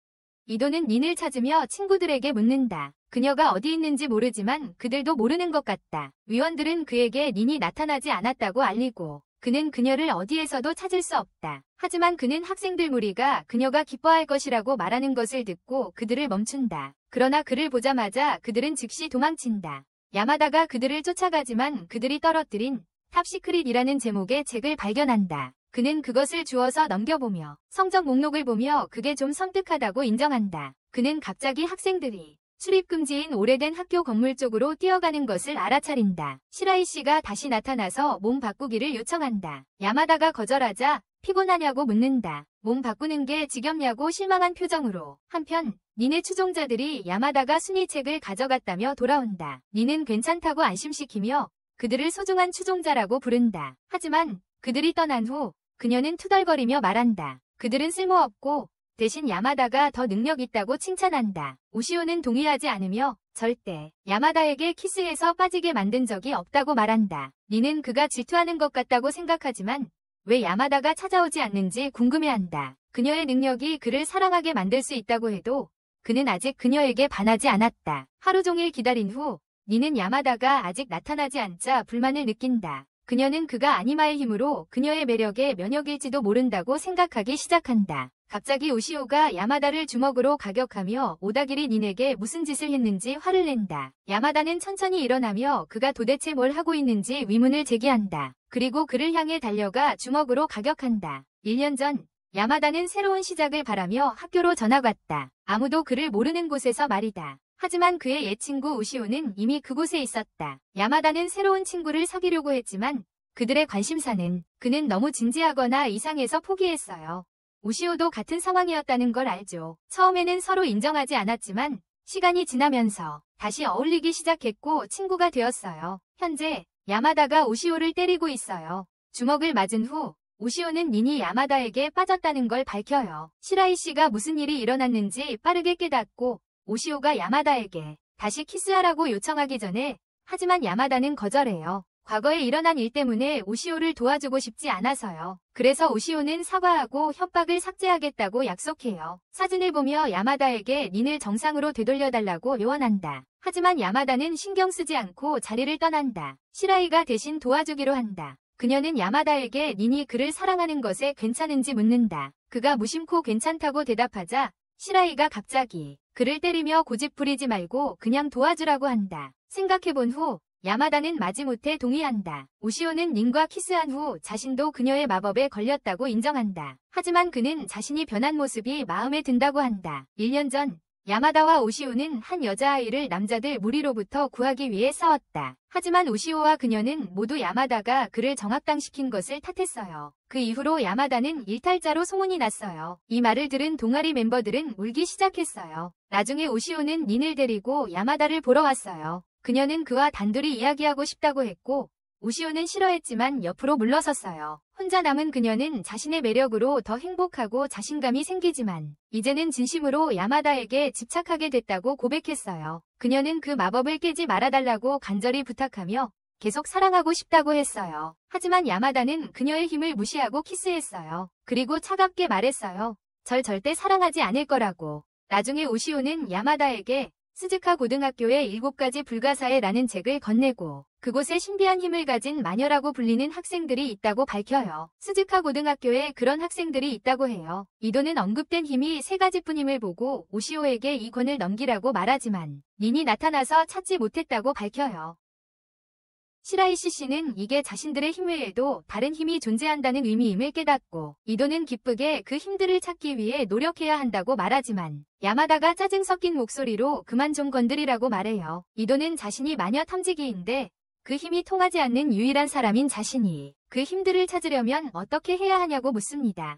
이도는 닌을 찾으며 친구들에게 묻는다. 그녀가 어디 있는지 모르지만 그들도 모르는 것 같다. 위원들은 그에게 닌이 나타나지 않았다고 알리고 그는 그녀를 어디에서도 찾을 수 없다. 하지만 그는 학생들 무리가 그녀가 기뻐할 것이라고 말하는 것을 듣고 그들을 멈춘다. 그러나 그를 보자마자 그들은 즉시 도망친다. 야마다가 그들을 쫓아가지만 그들이 떨어뜨린 탑시크릿이라는 제목의 책을 발견한다. 그는 그것을 주워서 넘겨보며 성적 목록을 보며 그게 좀 섬뜩하다고 인정한다. 그는 갑자기 학생들이 출입금지인 오래된 학교 건물 쪽으로 뛰어가는 것을 알아차린다. 시라이 씨가 다시 나타나서 몸 바꾸기를 요청한다. 야마다가 거절하자 피곤하냐고 묻는다. 몸 바꾸는 게 지겹냐고 실망한 표정으로. 한편 닌의 추종자들이 야마다가 순위책을 가져갔다며 돌아온다. 닌은 괜찮다고 안심시키며 그들을 소중한 추종자라고 부른다. 하지만 그들이 떠난 후 그녀는 투덜거리며 말한다. 그들은 쓸모없고 대신 야마다가 더 능력 있다고 칭찬한다. 우시오는 동의하지 않으며 절대 야마다에게 키스해서 빠지게 만든 적이 없다고 말한다. 닌은 그가 질투하는 것 같다고 생각하지만 왜 야마다가 찾아오지 않는지 궁금해한다. 그녀의 능력이 그를 사랑하게 만들 수 있다고 해도 그는 아직 그녀에게 반하지 않았다. 하루 종일 기다린 후 닌은 야마다가 아직 나타나지 않자 불만을 느낀다. 그녀는 그가 아니마의 힘으로 그녀의 매력에 면역일지도 모른다고 생각하기 시작한다. 갑자기 우시오가 야마다를 주먹으로 가격하며 오다기리 닌에게 무슨 짓을 했는지 화를 낸다. 야마다는 천천히 일어나며 그가 도대체 뭘 하고 있는지 의문을 제기한다. 그리고 그를 향해 달려가 주먹으로 가격한다. 1년 전 야마다는 새로운 시작을 바라며 학교로 전학 왔다. 아무도 그를 모르는 곳에서 말이다. 하지만 그의 옛 친구 우시오는 이미 그곳에 있었다. 야마다는 새로운 친구를 사귀려고 했지만 그들의 관심사는 그는 너무 진지하거나 이상해서 포기했어요. 우시오도 같은 상황이었다는 걸 알죠. 처음에는 서로 인정하지 않았지만 시간이 지나면서 다시 어울리기 시작했고 친구가 되었어요. 현재 야마다가 우시오를 때리고 있어요. 주먹을 맞은 후 우시오는 닌이 야마다에게 빠졌다는 걸 밝혀요. 시라이 씨가 무슨 일이 일어났는지 빠르게 깨닫고 우시오가 야마다에게 다시 키스하라고 요청하기 전에 하지만 야마다는 거절해요. 과거에 일어난 일 때문에 우시오를 도와주고 싶지 않아서요. 그래서 우시오는 사과하고 협박을 삭제하겠다고 약속해요. 사진을 보며 야마다에게 닌을 정상으로 되돌려달라고 요원한다. 하지만 야마다는 신경 쓰지 않고 자리를 떠난다. 시라이가 대신 도와주기로 한다. 그녀는 야마다에게 닌이 그를 사랑하는 것에 괜찮은지 묻는다. 그가 무심코 괜찮다고 대답하자 시라이가 갑자기 그를 때리며 고집 부리지 말고 그냥 도와주라고 한다. 생각해본 후 야마다는 마지못해 동의한다. 우시오는 닌과 키스한 후 자신도 그녀의 마법에 걸렸다고 인정한다. 하지만 그는 자신이 변한 모습이 마음에 든다고 한다. 1년 전 야마다와 우시오는 한 여자아이를 남자들 무리로부터 구하기 위해 싸웠다. 하지만 우시오와 그녀는 모두 야마다가 그를 정학당시킨 것을 탓했어요. 그 이후로 야마다는 일탈자로 소문이 났어요. 이 말을 들은 동아리 멤버들은 울기 시작했어요. 나중에 우시오는 닌을 데리고 야마다를 보러 왔어요. 그녀는 그와 단둘이 이야기하고 싶다고 했고 우시오는 싫어했지만 옆으로 물러섰어요. 혼자 남은 그녀는 자신의 매력으로 더 행복하고 자신감이 생기지만 이제는 진심으로 야마다에게 집착하게 됐다고 고백했어요. 그녀는 그 마법을 깨지 말아달라고 간절히 부탁하며 계속 사랑하고 싶다고 했어요. 하지만 야마다는 그녀의 힘을 무시하고 키스했어요. 그리고 차갑게 말했어요. 절 절대 사랑하지 않을 거라고. 나중에 우시오는 야마다에게 스즈카 고등학교의 7가지 불가사의라는 책을 건네고 그곳에 신비한 힘을 가진 마녀라고 불리는 학생들이 있다고 밝혀요. 스즈카 고등학교에 그런 학생들이 있다고 해요. 이도는 언급된 힘이 3가지뿐임을 보고 우시오에게 이 권을 넘기라고 말하지만 닌이 나타나서 찾지 못했다고 밝혀요. 시라이시 씨는 이게 자신들의 힘 외에도 다른 힘이 존재한다는 의미임을 깨닫고 이도는 기쁘게 그 힘들을 찾기 위해 노력해야 한다고 말하지만 야마다가 짜증 섞인 목소리로 그만 좀 건드리라고 말해요. 이도는 자신이 마녀 탐지기인데 그 힘이 통하지 않는 유일한 사람인 자신이 그 힘들을 찾으려면 어떻게 해야 하냐고 묻습니다.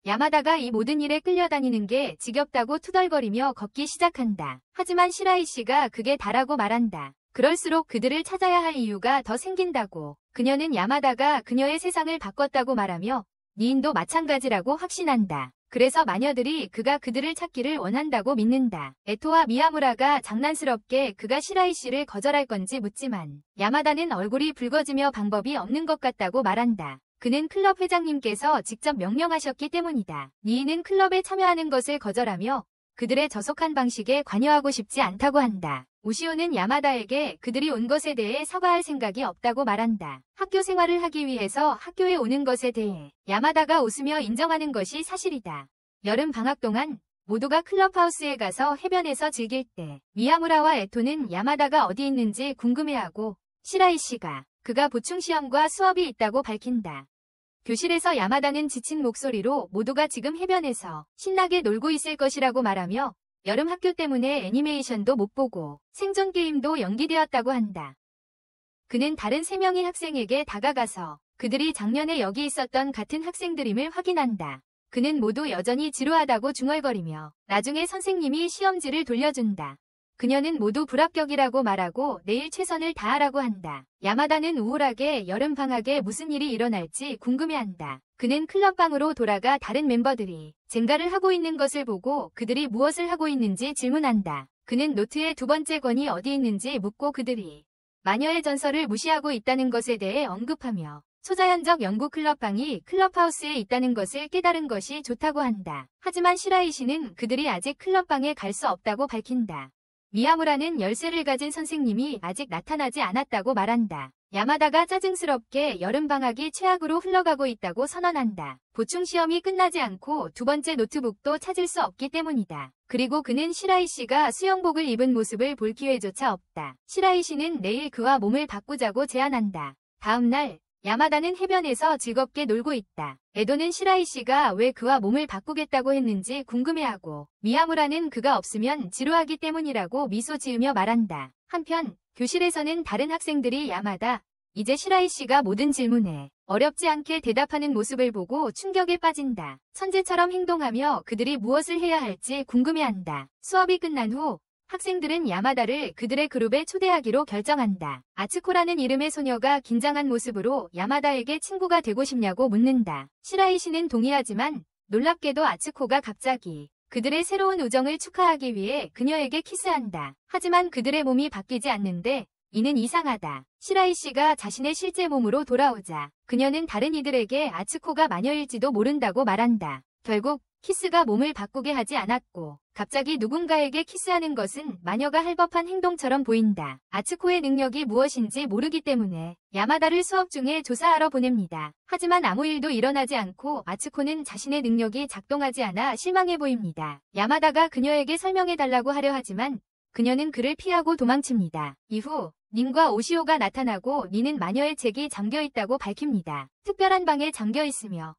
야마다가 이 모든 일에 끌려다니는 게 지겹다고 투덜거리며 걷기 시작한다. 하지만 시라이 씨가 그게 다라고 말한다. 그럴수록 그들을 찾아야 할 이유가 더 생긴다고. 그녀는 야마다가 그녀의 세상을 바꿨다고 말하며 니인도 마찬가지라고 확신한다. 그래서 마녀들이 그가 그들을 찾기를 원한다고 믿는다. 에토와 미야무라가 장난스럽게 그가 시라이 씨를 거절할 건지 묻지만 야마다는 얼굴이 붉어지며 방법이 없는 것 같다고 말한다. 그는 클럽 회장님께서 직접 명령하셨기 때문이다. 니인은 클럽에 참여하는 것을 거절하며 그들의 저속한 방식에 관여하고 싶지 않다고 한다. 우시오는 야마다에게 그들이 온 것에 대해 사과할 생각이 없다고 말한다. 학교 생활을 하기 위해서 학교에 오는 것에 대해 야마다가 웃으며 인정하는 것이 사실이다. 여름 방학 동안 모두가 클럽하우스에 가서 해변에서 즐길 때 미야무라와 에토는 야마다가 어디 있는지 궁금해하고 시라이 씨가 그가 보충시험과 수업이 있다고 밝힌다. 교실에서 야마다는 지친 목소리로 모두가 지금 해변에서 신나게 놀고 있을 것이라고 말하며 여름 학교 때문에 애니메이션도 못 보고 생존 게임도 연기되었다고 한다. 그는 다른 3명의 학생에게 다가가서 그들이 작년에 여기 있었던 같은 학생들임을 확인한다. 그는 모두 여전히 지루하다고 중얼거리며 나중에 선생님이 시험지를 돌려준다. 그녀는 모두 불합격이라고 말하고 내일 최선을 다하라고 한다. 야마다는 우울하게 여름방학에 무슨 일이 일어날지 궁금해한다. 그는 클럽방으로 돌아가 다른 멤버들이 젠가를 하고 있는 것을 보고 그들이 무엇을 하고 있는지 질문한다. 그는 노트의 2번째 권이 어디 있는지 묻고 그들이 마녀의 전설을 무시하고 있다는 것에 대해 언급하며 초자연적 연구 클럽방이 클럽하우스에 있다는 것을 깨달은 것이 좋다고 한다. 하지만 시라이 씨는 그들이 아직 클럽방에 갈 수 없다고 밝힌다. 미야무라는 열쇠를 가진 선생님이 아직 나타나지 않았다고 말한다. 야마다가 짜증스럽게 여름방학이 최악으로 흘러가고 있다고 선언한다. 보충시험이 끝나지 않고 2번째 노트북도 찾을 수 없기 때문이다. 그리고 그는 시라이 씨가 수영복을 입은 모습을 볼 기회조차 없다. 시라이 씨는 내일 그와 몸을 바꾸자고 제안한다. 다음 날 야마다는 해변에서 즐겁게 놀고 있다. 에도는 시라이 씨가 왜 그와 몸을 바꾸겠다고 했는지 궁금해하고 미야무라는 그가 없으면 지루하기 때문이라고 미소 지으며 말한다. 한편 교실에서는 다른 학생들이 야마다, 이제 시라이 씨가 모든 질문에 어렵지 않게 대답하는 모습을 보고 충격에 빠진다. 천재처럼 행동하며 그들이 무엇을 해야 할지 궁금해한다. 수업이 끝난 후 학생들은 야마다를 그들의 그룹에 초대하기로 결정한다. 아츠코라는 이름의 소녀가 긴장한 모습으로 야마다에게 친구가 되고 싶냐고 묻는다. 시라이 씨는 동의하지만 놀랍게도 아츠코가 갑자기 그들의 새로운 우정을 축하하기 위해 그녀에게 키스한다. 하지만 그들의 몸이 바뀌지 않는데 이는 이상하다. 시라이 씨가 자신의 실제 몸으로 돌아오자 그녀는 다른 이들에게 아츠코가 마녀일지도 모른다고 말한다. 결국 키스가 몸을 바꾸게 하지 않았고 갑자기 누군가에게 키스하는 것은 마녀가 할 법한 행동처럼 보인다. 아츠코의 능력이 무엇인지 모르기 때문에 야마다를 수업 중에 조사하러 보냅니다. 하지만 아무 일도 일어나지 않고 아츠코는 자신의 능력이 작동하지 않아 실망해 보입니다. 야마다가 그녀에게 설명해달라고 하려 하지만 그녀는 그를 피하고 도망칩니다. 이후 닌과 오시오가 나타나고 닌은 마녀의 책이 잠겨있다고 밝힙니다. 특별한 방에 잠겨있으며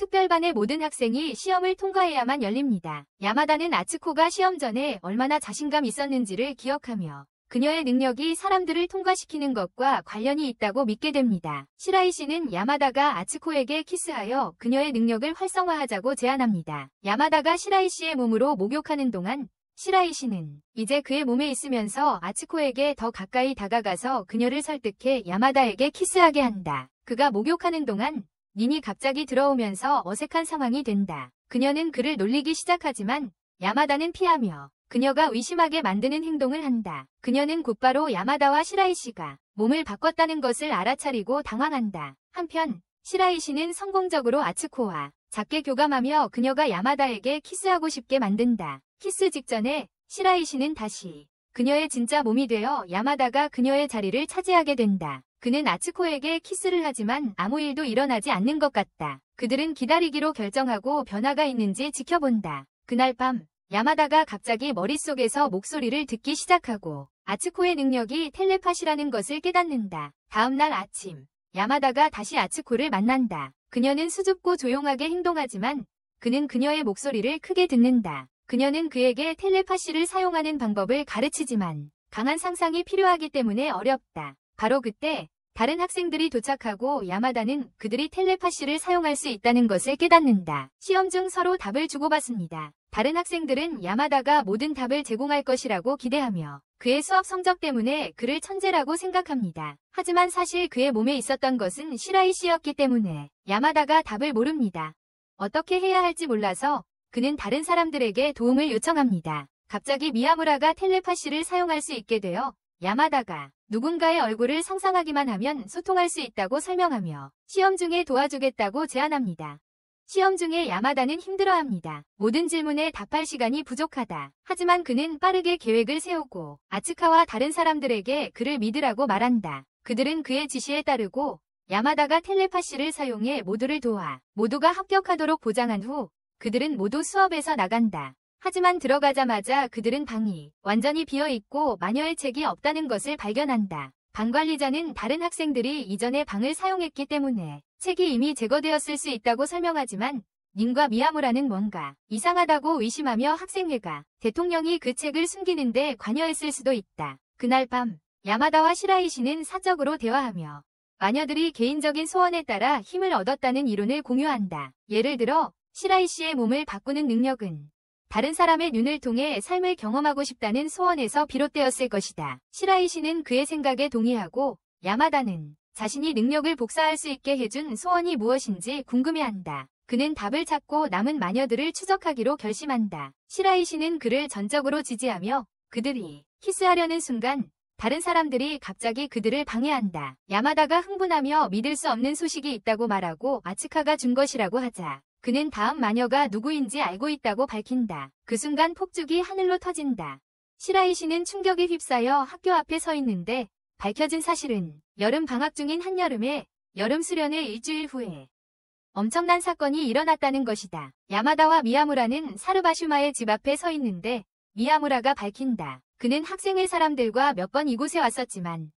특별반의 모든 학생이 시험을 통과해야만 열립니다. 야마다는 아츠코가 시험 전에 얼마나 자신감 있었는지를 기억하며 그녀의 능력이 사람들을 통과시키는 것과 관련이 있다고 믿게 됩니다. 시라이 씨는 야마다가 아츠코에게 키스하여 그녀의 능력을 활성화하자고 제안합니다. 야마다가 시라이 씨의 몸으로 목욕하는 동안 시라이 씨는 이제 그의 몸에 있으면서 아츠코에게 더 가까이 다가가서 그녀를 설득해 야마다에게 키스하게 한다. 그가 목욕하는 동안 닌이 갑자기 들어오면서 어색한 상황이 된다. 그녀는 그를 놀리기 시작하지만 야마다는 피하며 그녀가 의심하게 만드는 행동을 한다. 그녀는 곧바로 야마다와 시라이 씨가 몸을 바꿨다는 것을 알아차리고 당황한다. 한편 시라이 씨는 성공적으로 아츠코와 작게 교감하며 그녀가 야마다에게 키스하고 싶게 만든다. 키스 직전에 시라이 씨는 다시 그녀의 진짜 몸이 되어 야마다가 그녀의 자리를 차지하게 된다. 그는 아츠코에게 키스를 하지만 아무 일도 일어나지 않는 것 같다. 그들은 기다리기로 결정하고 변화가 있는지 지켜본다. 그날 밤 야마다가 갑자기 머릿속에서 목소리를 듣기 시작하고 아츠코의 능력이 텔레파시라는 것을 깨닫는다. 다음 날 아침 야마다가 다시 아츠코를 만난다. 그녀는 수줍고 조용하게 행동하지만 그는 그녀의 목소리를 크게 듣는다. 그녀는 그에게 텔레파시를 사용하는 방법을 가르치지만 강한 상상이 필요하기 때문에 어렵다. 바로 그때 다른 학생들이 도착하고 야마다는 그들이 텔레파시를 사용할 수 있다는 것을 깨닫는다. 시험 중 서로 답을 주고받습니다. 다른 학생들은 야마다가 모든 답을 제공할 것이라고 기대하며 그의 수업 성적 때문에 그를 천재라고 생각합니다. 하지만 사실 그의 몸에 있었던 것은 시라이 씨였기 때문에 야마다가 답을 모릅니다. 어떻게 해야 할지 몰라서 그는 다른 사람들에게 도움을 요청합니다. 갑자기 미야무라가 텔레파시를 사용할 수 있게 되어 야마다가 누군가의 얼굴을 상상하기만 하면 소통할 수 있다고 설명하며 시험 중에 도와주겠다고 제안합니다. 시험 중에 야마다는 힘들어합니다. 모든 질문에 답할 시간이 부족하다. 하지만 그는 빠르게 계획을 세우고 아츠카와 다른 사람들에게 그를 믿으라고 말한다. 그들은 그의 지시에 따르고 야마다가 텔레파시를 사용해 모두를 도와 모두가 합격하도록 보장한 후 그들은 모두 수업에서 나간다. 하지만 들어가자마자 그들은 방이 완전히 비어있고 마녀의 책이 없다는 것을 발견한다. 방 관리자는 다른 학생들이 이전에 방을 사용했기 때문에 책이 이미 제거되었을 수 있다고 설명하지만 닌과 미야무라는 뭔가 이상하다고 의심하며 학생회가 대통령이 그 책을 숨기는데 관여했을 수도 있다. 그날 밤 야마다와 시라이 씨는 사적으로 대화하며 마녀들이 개인적인 소원에 따라 힘을 얻었다는 이론을 공유한다. 예를 들어 시라이 씨의 몸을 바꾸는 능력은 다른 사람의 눈을 통해 삶을 경험하고 싶다는 소원에서 비롯되었을 것이다. 시라이 씨는 그의 생각에 동의하고 야마다는 자신이 능력을 복사할 수 있게 해준 소원이 무엇인지 궁금해한다. 그는 답을 찾고 남은 마녀들을 추적하기로 결심한다. 시라이 씨는 그를 전적으로 지지하며 그들이 키스하려는 순간 다른 사람들이 갑자기 그들을 방해한다. 야마다가 흥분하며 믿을 수 없는 소식이 있다고 말하고 아츠카가 준 것이라고 하자 그는 다음 마녀가 누구인지 알고 있다고 밝힌다. 그 순간 폭죽이 하늘로 터진다. 시라이 씨는 충격에 휩싸여 학교 앞에 서 있는데 밝혀진 사실은 여름 방학 중인 한여름에 여름 수련의 일주일 후에 엄청난 사건이 일어났다는 것이다. 야마다와 미야무라는 사르바슈마의 집 앞에 서 있는데 미야무라가 밝힌다. 그는 학생회 사람들과 몇 번 이곳에 왔었지만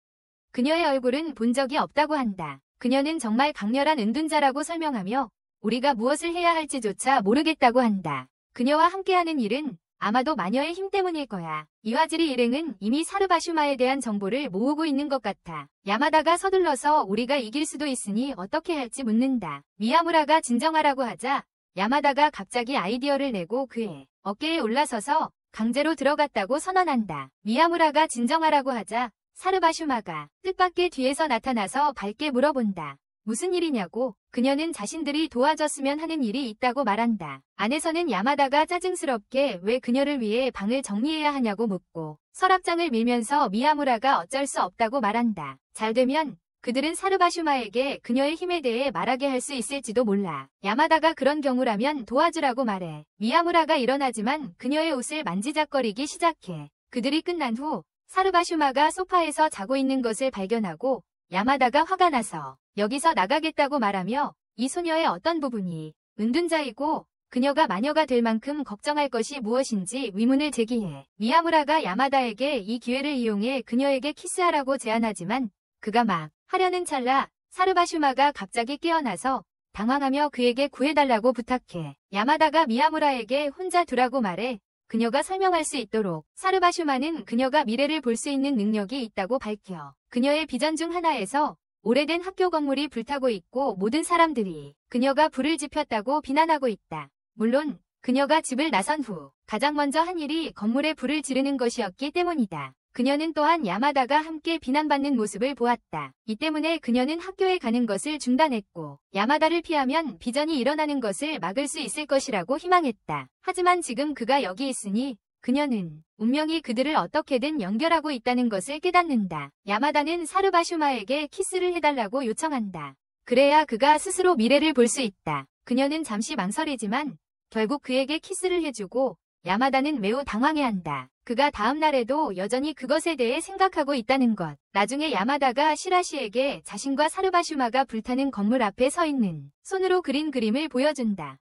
그녀의 얼굴은 본 적이 없다고 한다. 그녀는 정말 강렬한 은둔자라고 설명하며 우리가 무엇을 해야 할지조차 모르겠다고 한다. 그녀와 함께하는 일은 아마도 마녀의 힘 때문일 거야. 이와즈리 일행은 이미 사르바슈마에 대한 정보를 모으고 있는 것 같아. 야마다가 서둘러서 우리가 이길 수도 있으니 어떻게 할지 묻는다. 미야무라가 진정하라고 하자 야마다가 갑자기 아이디어를 내고 그의 어깨에 올라서서 강제로 들어갔다고 선언한다. 미야무라가 진정하라고 하자 사르바슈마가 뜻밖의 뒤에서 나타나서 밝게 물어본다. 무슨 일이냐고. 그녀는 자신들이 도와줬으면 하는 일이 있다고 말한다. 안에서는 야마다가 짜증스럽게 왜 그녀를 위해 방을 정리해야 하냐고 묻고 서랍장을 밀면서 미야무라가 어쩔 수 없다고 말한다. 잘 되면 그들은 사르바슈마에게 그녀의 힘에 대해 말하게 할 수 있을지도 몰라. 야마다가 그런 경우라면 도와주라고 말해. 미야무라가 일어나지만 그녀의 옷을 만지작거리기 시작해. 그들이 끝난 후 사르바슈마가 소파에서 자고 있는 것을 발견하고 야마다가 화가 나서 여기서 나가겠다고 말하며 이 소녀의 어떤 부분이 은둔자이고 그녀가 마녀가 될 만큼 걱정할 것이 무엇인지 의문을 제기해. 미야무라가 야마다에게 이 기회를 이용해 그녀에게 키스하라고 제안하지만 그가 막 하려는 찰나 사르바슈마가 갑자기 깨어나서 당황하며 그에게 구해달라고 부탁해. 야마다가 미야무라에게 혼자 두라고 말해 그녀가 설명할 수 있도록. 사르바슈마는 그녀가 미래를 볼 수 있는 능력이 있다고 밝혀 그녀의 비전 중 하나에서 오래된 학교 건물이 불타고 있고 모든 사람들이 그녀가 불을 지폈다고 비난하고 있다. 물론 그녀가 집을 나선 후 가장 먼저 한 일이 건물에 불을 지르는 것이었기 때문이다. 그녀는 또한 야마다가 함께 비난받는 모습을 보았다. 이 때문에 그녀는 학교에 가는 것을 중단했고 야마다를 피하면 비전이 일어나는 것을 막을 수 있을 것이라고 희망했다. 하지만 지금 그가 여기 있으니 그녀는 운명이 그들을 어떻게든 연결하고 있다는 것을 깨닫는다. 야마다는 사르바슈마에게 키스를 해달라고 요청한다. 그래야 그가 스스로 미래를 볼 수 있다. 그녀는 잠시 망설이지만 결국 그에게 키스를 해주고 야마다는 매우 당황해한다. 그가 다음 날에도 여전히 그것에 대해 생각하고 있다는 것. 나중에 야마다가 시라시에게 자신과 사르바슈마가 불타는 건물 앞에 서 있는 손으로 그린 그림을 보여준다.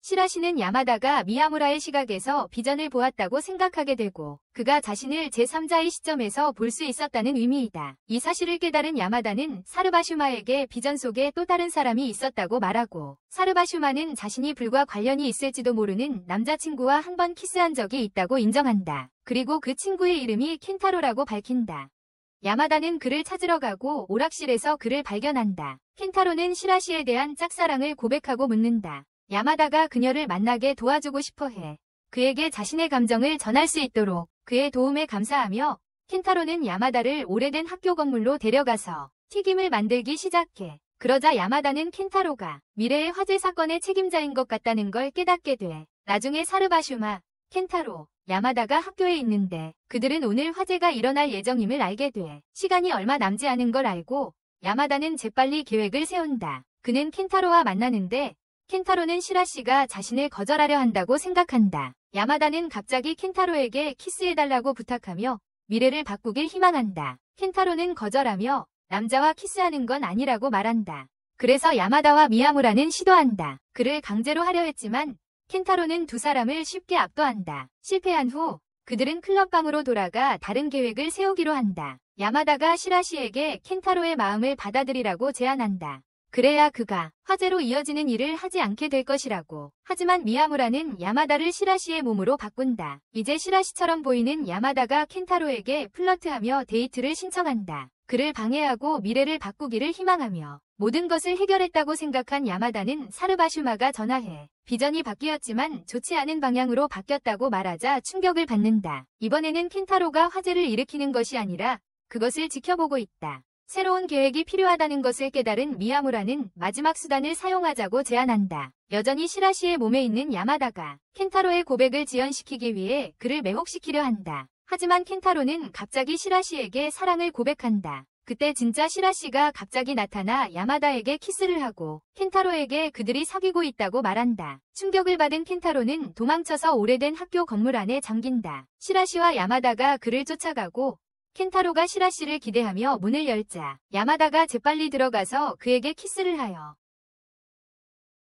시라시는 야마다가 미야무라의 시각에서 비전을 보았다고 생각하게 되고 그가 자신을 제3자의 시점에서 볼 수 있었다는 의미이다. 이 사실을 깨달은 야마다는 사르바슈마에게 비전 속에 또 다른 사람이 있었다고 말하고 사르바슈마는 자신이 불과 관련이 있을지도 모르는 남자친구와 한 번 키스한 적이 있다고 인정한다. 그리고 그 친구의 이름이 켄타로라고 밝힌다. 야마다는 그를 찾으러 가고 오락실에서 그를 발견한다. 켄타로는 시라시에 대한 짝사랑을 고백하고 묻는다. 야마다가 그녀를 만나게 도와주고 싶어 해. 그에게 자신의 감정을 전할 수 있도록 그의 도움에 감사하며 켄타로는 야마다를 오래된 학교 건물로 데려가서 튀김을 만들기 시작해. 그러자 야마다는 켄타로가 미래의 화재 사건의 책임자인 것 같다는 걸 깨닫게 돼. 나중에 사르바슈마, 켄타로, 야마다가 학교에 있는데 그들은 오늘 화재가 일어날 예정임을 알게 돼. 시간이 얼마 남지 않은 걸 알고 야마다는 재빨리 계획을 세운다. 그는 켄타로와 만나는데 켄타로는 시라시가 자신을 거절하려 한다고 생각한다. 야마다는 갑자기 켄타로에게 키스해달라고 부탁하며 미래를 바꾸길 희망한다. 켄타로는 거절하며 남자와 키스하는 건 아니라고 말한다. 그래서 야마다와 미야무라는 시도한다. 그를 강제로 하려 했지만 켄타로는 두 사람을 쉽게 압도한다. 실패한 후 그들은 클럽방으로 돌아가 다른 계획을 세우기로 한다. 야마다가 시라시에게 켄타로의 마음을 받아들이라고 제안한다. 그래야 그가 화재로 이어지는 일을 하지 않게 될 것이라고. 하지만 미야무라는 야마다를 시라시의 몸으로 바꾼다. 이제 시라시처럼 보이는 야마다가 켄타로에게 플러트하며 데이트를 신청한다. 그를 방해하고 미래를 바꾸기를 희망하며 모든 것을 해결했다고 생각한 야마다는 사르바슈마가 전화해 비전이 바뀌었지만 좋지 않은 방향으로 바뀌었다고 말하자 충격을 받는다. 이번에는 켄타로가 화재를 일으키는 것이 아니라 그것을 지켜보고 있다. 새로운 계획이 필요하다는 것을 깨달은 미야무라는 마지막 수단을 사용하자고 제안한다. 여전히 시라시의 몸에 있는 야마다가 켄타로의 고백을 지연시키기 위해 그를 매혹시키려 한다. 하지만 켄타로는 갑자기 시라시에게 사랑을 고백한다. 그때 진짜 시라시가 갑자기 나타나 야마다에게 키스를 하고 켄타로에게 그들이 사귀고 있다고 말한다. 충격을 받은 켄타로는 도망쳐서 오래된 학교 건물 안에 잠긴다. 시라시와 야마다가 그를 쫓아가고 켄타로가 시라시를 기대하며 문을 열자 야마다가 재빨리 들어가서 그에게 키스를 하여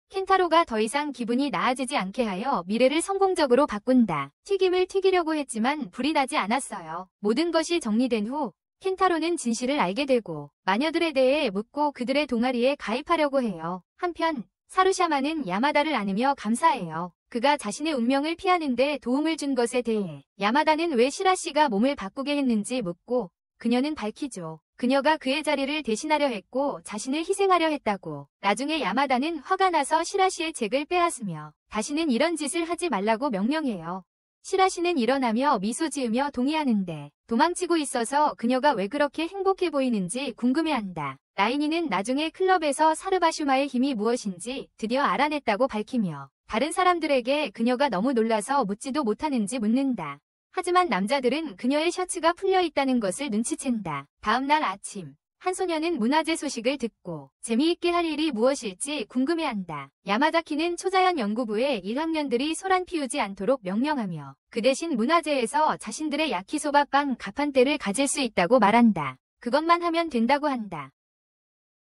켄타로가 더 이상 기분이 나아지지 않게 하여 미래를 성공적으로 바꾼다. 튀김을 튀기려고 했지만 불이 나지 않았어요. 모든 것이 정리된 후 켄타로는 진실을 알게 되고 마녀들에 대해 묻고 그들의 동아리에 가입하려고 해요. 한편 사루샤마는 야마다를 안으며 감사해요. 그가 자신의 운명을 피하는데 도움을 준 것에 대해 야마다는 왜 시라시가 몸을 바꾸게 했는지 묻고 그녀는 밝히죠. 그녀가 그의 자리를 대신하려 했고 자신을 희생하려 했다고. 나중에 야마다는 화가 나서 시라시의 잭을 빼앗으며 다시는 이런 짓을 하지 말라고 명령해요. 시라시는 일어나며 미소 지으며 동의하는데 도망치고 있어서 그녀가 왜 그렇게 행복해 보이는지 궁금해한다. 라이니는 나중에 클럽에서 사르바슈마의 힘이 무엇인지 드디어 알아냈다고 밝히며 다른 사람들에게 그녀가 너무 놀라서 묻지도 못하는지 묻는다. 하지만 남자들은 그녀의 셔츠가 풀려 있다는 것을 눈치챈다. 다음 날 아침 한 소녀는 문화재 소식을 듣고 재미있게 할 일이 무엇일지 궁금해한다. 야마자키는 초자연 연구부에 1학년들이 소란 피우지 않도록 명령하며 그 대신 문화재에서 자신들의 야키소바빵 가판대를 가질 수 있다고 말한다. 그것만 하면 된다고 한다.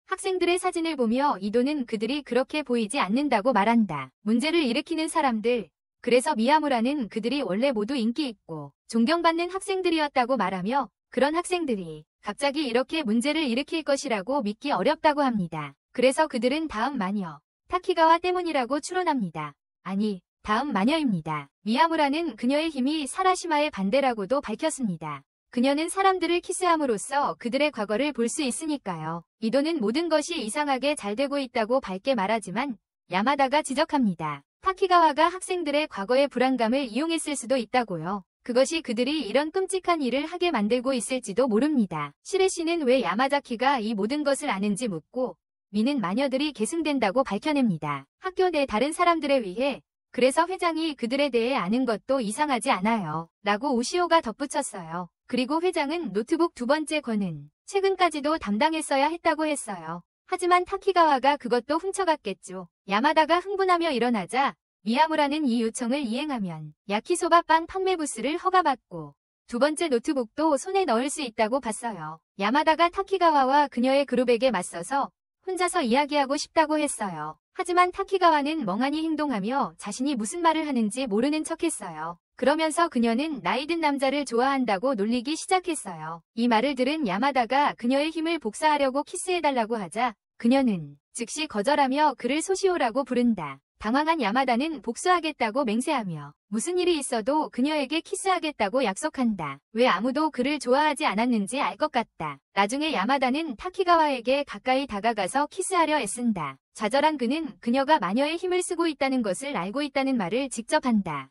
학생들의 사진을 보며 이도는 그들이 그렇게 보이지 않는다고 말한다. 문제를 일으키는 사람들. 그래서 미야무라는 그들이 원래 모두 인기 있고 존경받는 학생들이었다고 말하며 그런 학생들이 갑자기 이렇게 문제를 일으킬 것이라고 믿기 어렵다고 합니다. 그래서 그들은 다음 마녀 타키가와 때문이라고 추론합니다. 아니, 다음 마녀입니다. 미야무라는 그녀의 힘이 사라시마의 반대라고도 밝혔습니다. 그녀는 사람들을 키스함으로써 그들의 과거를 볼 수 있으니까요. 이도는 모든 것이 이상하게 잘 되고 있다고 밝게 말하지만 야마다가 지적합니다. 타키가와가 학생들의 과거의 불안감을 이용했을 수도 있다고요. 그것이 그들이 이런 끔찍한 일을 하게 만들고 있을지도 모릅니다. 시레시는 왜 야마자키가 이 모든 것을 아는지 묻고 미는 마녀들이 계승된다고 밝혀냅니다. 학교 내 다른 사람들에 의해 그래서 회장이 그들에 대해 아는 것도 이상하지 않아요. 라고 우시오가 덧붙였어요. 그리고 회장은 노트북 두 번째 권은 최근까지도 담당했어야 했다고 했어요. 하지만 타키가와가 그것도 훔쳐갔겠죠. 야마다가 흥분하며 일어나자 미야무라는 이 요청을 이행하면 야키소바 빵 판매 부스를 허가받고 두 번째 노트북도 손에 넣을 수 있다고 봤어요. 야마다가 타키가와와 그녀의 그룹에게 맞서서 혼자서 이야기하고 싶다고 했어요. 하지만 타키가와는 멍하니 행동하며 자신이 무슨 말을 하는지 모르는 척했어요. 그러면서 그녀는 나이든 남자를 좋아한다고 놀리기 시작했어요. 이 말을 들은 야마다가 그녀의 힘을 복사하려고 키스해달라고 하자 그녀는 즉시 거절하며 그를 소시오라고 부른다. 당황한 야마다는 복수하겠다고 맹세하며 무슨 일이 있어도 그녀에게 키스하겠다고 약속한다. 왜 아무도 그를 좋아하지 않았는지 알 것 같다. 나중에 야마다는 타키가와에게 가까이 다가가서 키스하려 애쓴다. 좌절한 그는 그녀가 마녀의 힘을 쓰고 있다는 것을 알고 있다는 말을 직접 한다.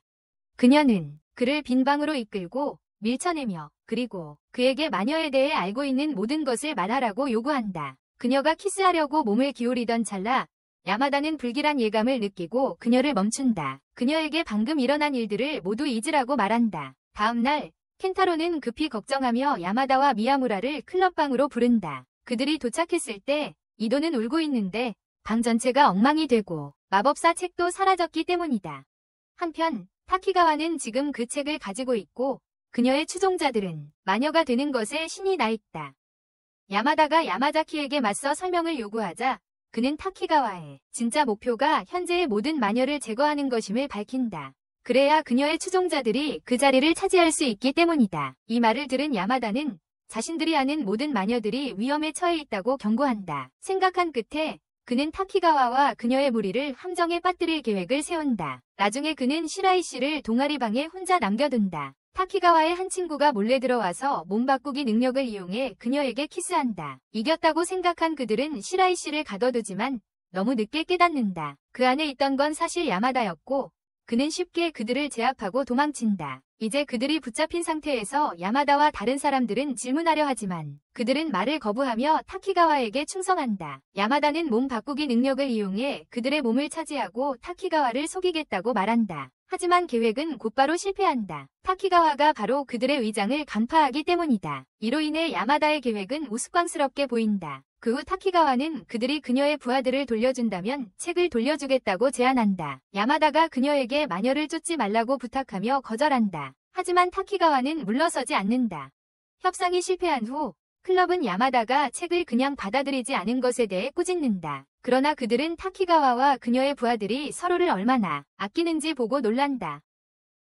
그녀는 그를 빈 방으로 이끌고 밀쳐내며 그리고 그에게 마녀에 대해 알고 있는 모든 것을 말하라고 요구한다. 그녀가 키스하려고 몸을 기울이던 찰나 야마다는 불길한 예감을 느끼고 그녀를 멈춘다. 그녀에게 방금 일어난 일들을 모두 잊으라고 말한다. 다음 날 켄타로는 급히 걱정하며 야마다와 미야무라를 클럽방으로 부른다. 그들이 도착했을 때 이도는 울고 있는데 방 전체가 엉망이 되고 마법사 책도 사라졌기 때문이다. 한편 타키가와는 지금 그 책을 가지고 있고 그녀의 추종자들은 마녀가 되는 것에 신이 나 있다. 야마다가 야마자키에게 맞서 설명을 요구하자 그는 타키가와의 진짜 목표가 현재의 모든 마녀를 제거하는 것임을 밝힌다. 그래야 그녀의 추종자들이 그 자리를 차지할 수 있기 때문이다. 이 말을 들은 야마다는 자신들이 아는 모든 마녀들이 위험에 처해 있다고 경고한다. 생각한 끝에 그는 타키가와와 그녀의 무리를 함정에 빠뜨릴 계획을 세운다. 나중에 그는 시라이 씨를 동아리방에 혼자 남겨둔다. 타키가와의 한 친구가 몰래 들어와서 몸 바꾸기 능력을 이용해 그녀에게 키스한다. 이겼다고 생각한 그들은 시라이 씨를 가둬두지만 너무 늦게 깨닫는다. 그 안에 있던 건 사실 야마다였고 그는 쉽게 그들을 제압하고 도망친다. 이제 그들이 붙잡힌 상태에서 야마다와 다른 사람들은 질문하려 하지만 그들은 말을 거부하며 타키가와에게 충성한다. 야마다는 몸 바꾸기 능력을 이용해 그들의 몸을 차지하고 타키가와를 속이겠다고 말한다. 하지만 계획은 곧바로 실패한다. 타키가와가 바로 그들의 의장을 간파하기 때문이다. 이로 인해 야마다의 계획은 우스꽝스럽게 보인다. 그 후 타키가와는 그들이 그녀의 부하들을 돌려준다면 책을 돌려주겠다고 제안한다. 야마다가 그녀에게 마녀를 쫓지 말라고 부탁하며 거절한다. 하지만 타키가와는 물러서지 않는다. 협상이 실패한 후 클럽은 야마다가 책을 그냥 받아들이지 않은 것에 대해 꾸짖는다. 그러나 그들은 타키가와와 그녀의 부하들이 서로를 얼마나 아끼는지 보고 놀란다.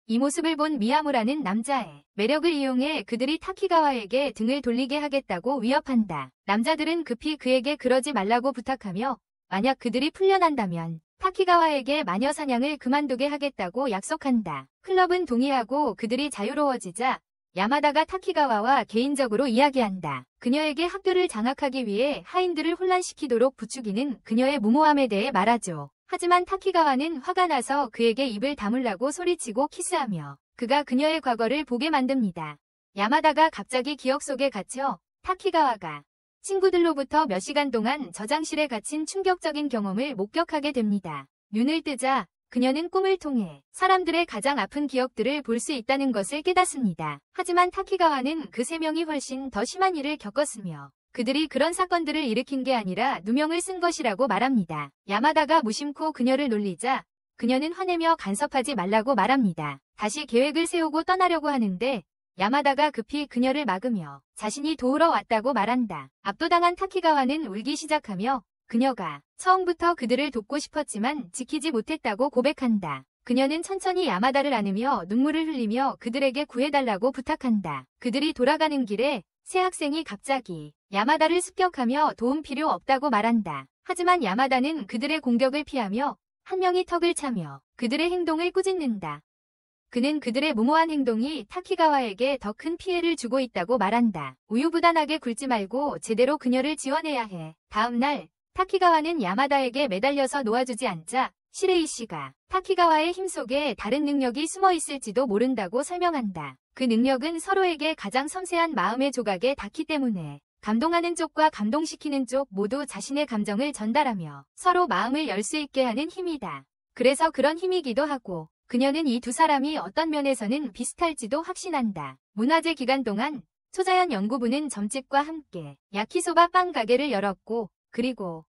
이 모습을 본 미야무라는 남자의 매력을 이용해 그들이 타키가와에게 등을 돌리게 하겠다고 위협한다. 남자들은 급히 그에게 그러지 말라고 부탁하며 만약 그들이 풀려난다면 타키가와에게 마녀 사냥을 그만두게 하겠다고 약속한다. 클럽은 동의하고 그들이 자유로워지자 야마다가 타키가와와 개인적으로 이야기한다. 그녀에게 학교를 장악하기 위해 하인들을 혼란시키도록 부추기는 그녀의 무모함에 대해 말하죠. 하지만 타키가와는 화가 나서 그에게 입을 다물라고 소리치고 키스하며 그가 그녀의 과거를 보게 만듭니다. 야마다가 갑자기 기억 속에 갇혀 타키가와가 친구들로부터 몇 시간 동안 저장실에 갇힌 충격적인 경험을 목격하게 됩니다. 눈을 뜨자 그녀는 꿈을 통해 사람들의 가장 아픈 기억들을 볼 수 있다는 것을 깨닫습니다. 하지만 타키가와는 그 3명이 훨씬 더 심한 일을 겪었으며 그들이 그런 사건들을 일으킨 게 아니라 누명을 쓴 것이라고 말합니다. 야마다가 무심코 그녀를 놀리자 그녀는 화내며 간섭하지 말라고 말합니다. 다시 계획을 세우고 떠나려고 하는데 야마다가 급히 그녀를 막으며 자신이 도우러 왔다고 말한다. 압도당한 타키가와는 울기 시작하며 그녀가 처음부터 그들을 돕고 싶었지만 지키지 못했다고 고백한다. 그녀는 천천히 야마다를 안으며 눈물을 흘리며 그들에게 구해달라고 부탁한다. 그들이 돌아가는 길에 새 학생이 갑자기 야마다를 습격하며 도움 필요 없다고 말한다. 하지만 야마다는 그들의 공격을 피하며 한 명이 턱을 차며 그들의 행동을 꾸짖는다. 그는 그들의 무모한 행동이 타키가와에게 더 큰 피해를 주고 있다고 말한다. 우유부단하게 굴지 말고 제대로 그녀를 지원해야 해. 다음 날 타키가와는 야마다에게 매달려서 놓아주지 않자 시레이 씨가 타키가와의 힘 속에 다른 능력이 숨어 있을지도 모른다고 설명한다. 그 능력은 서로에게 가장 섬세한 마음의 조각에 닿기 때문에 감동하는 쪽과 감동시키는 쪽 모두 자신의 감정을 전달하며 서로 마음을 열 수 있게 하는 힘이다. 그래서 그런 힘이기도 하고 그녀는 이 두 사람이 어떤 면에서는 비슷할지도 확신한다. 문화재 기간 동안 초자연 연구부는 점집과 함께 야키소바 빵 가게를 열었고 그리고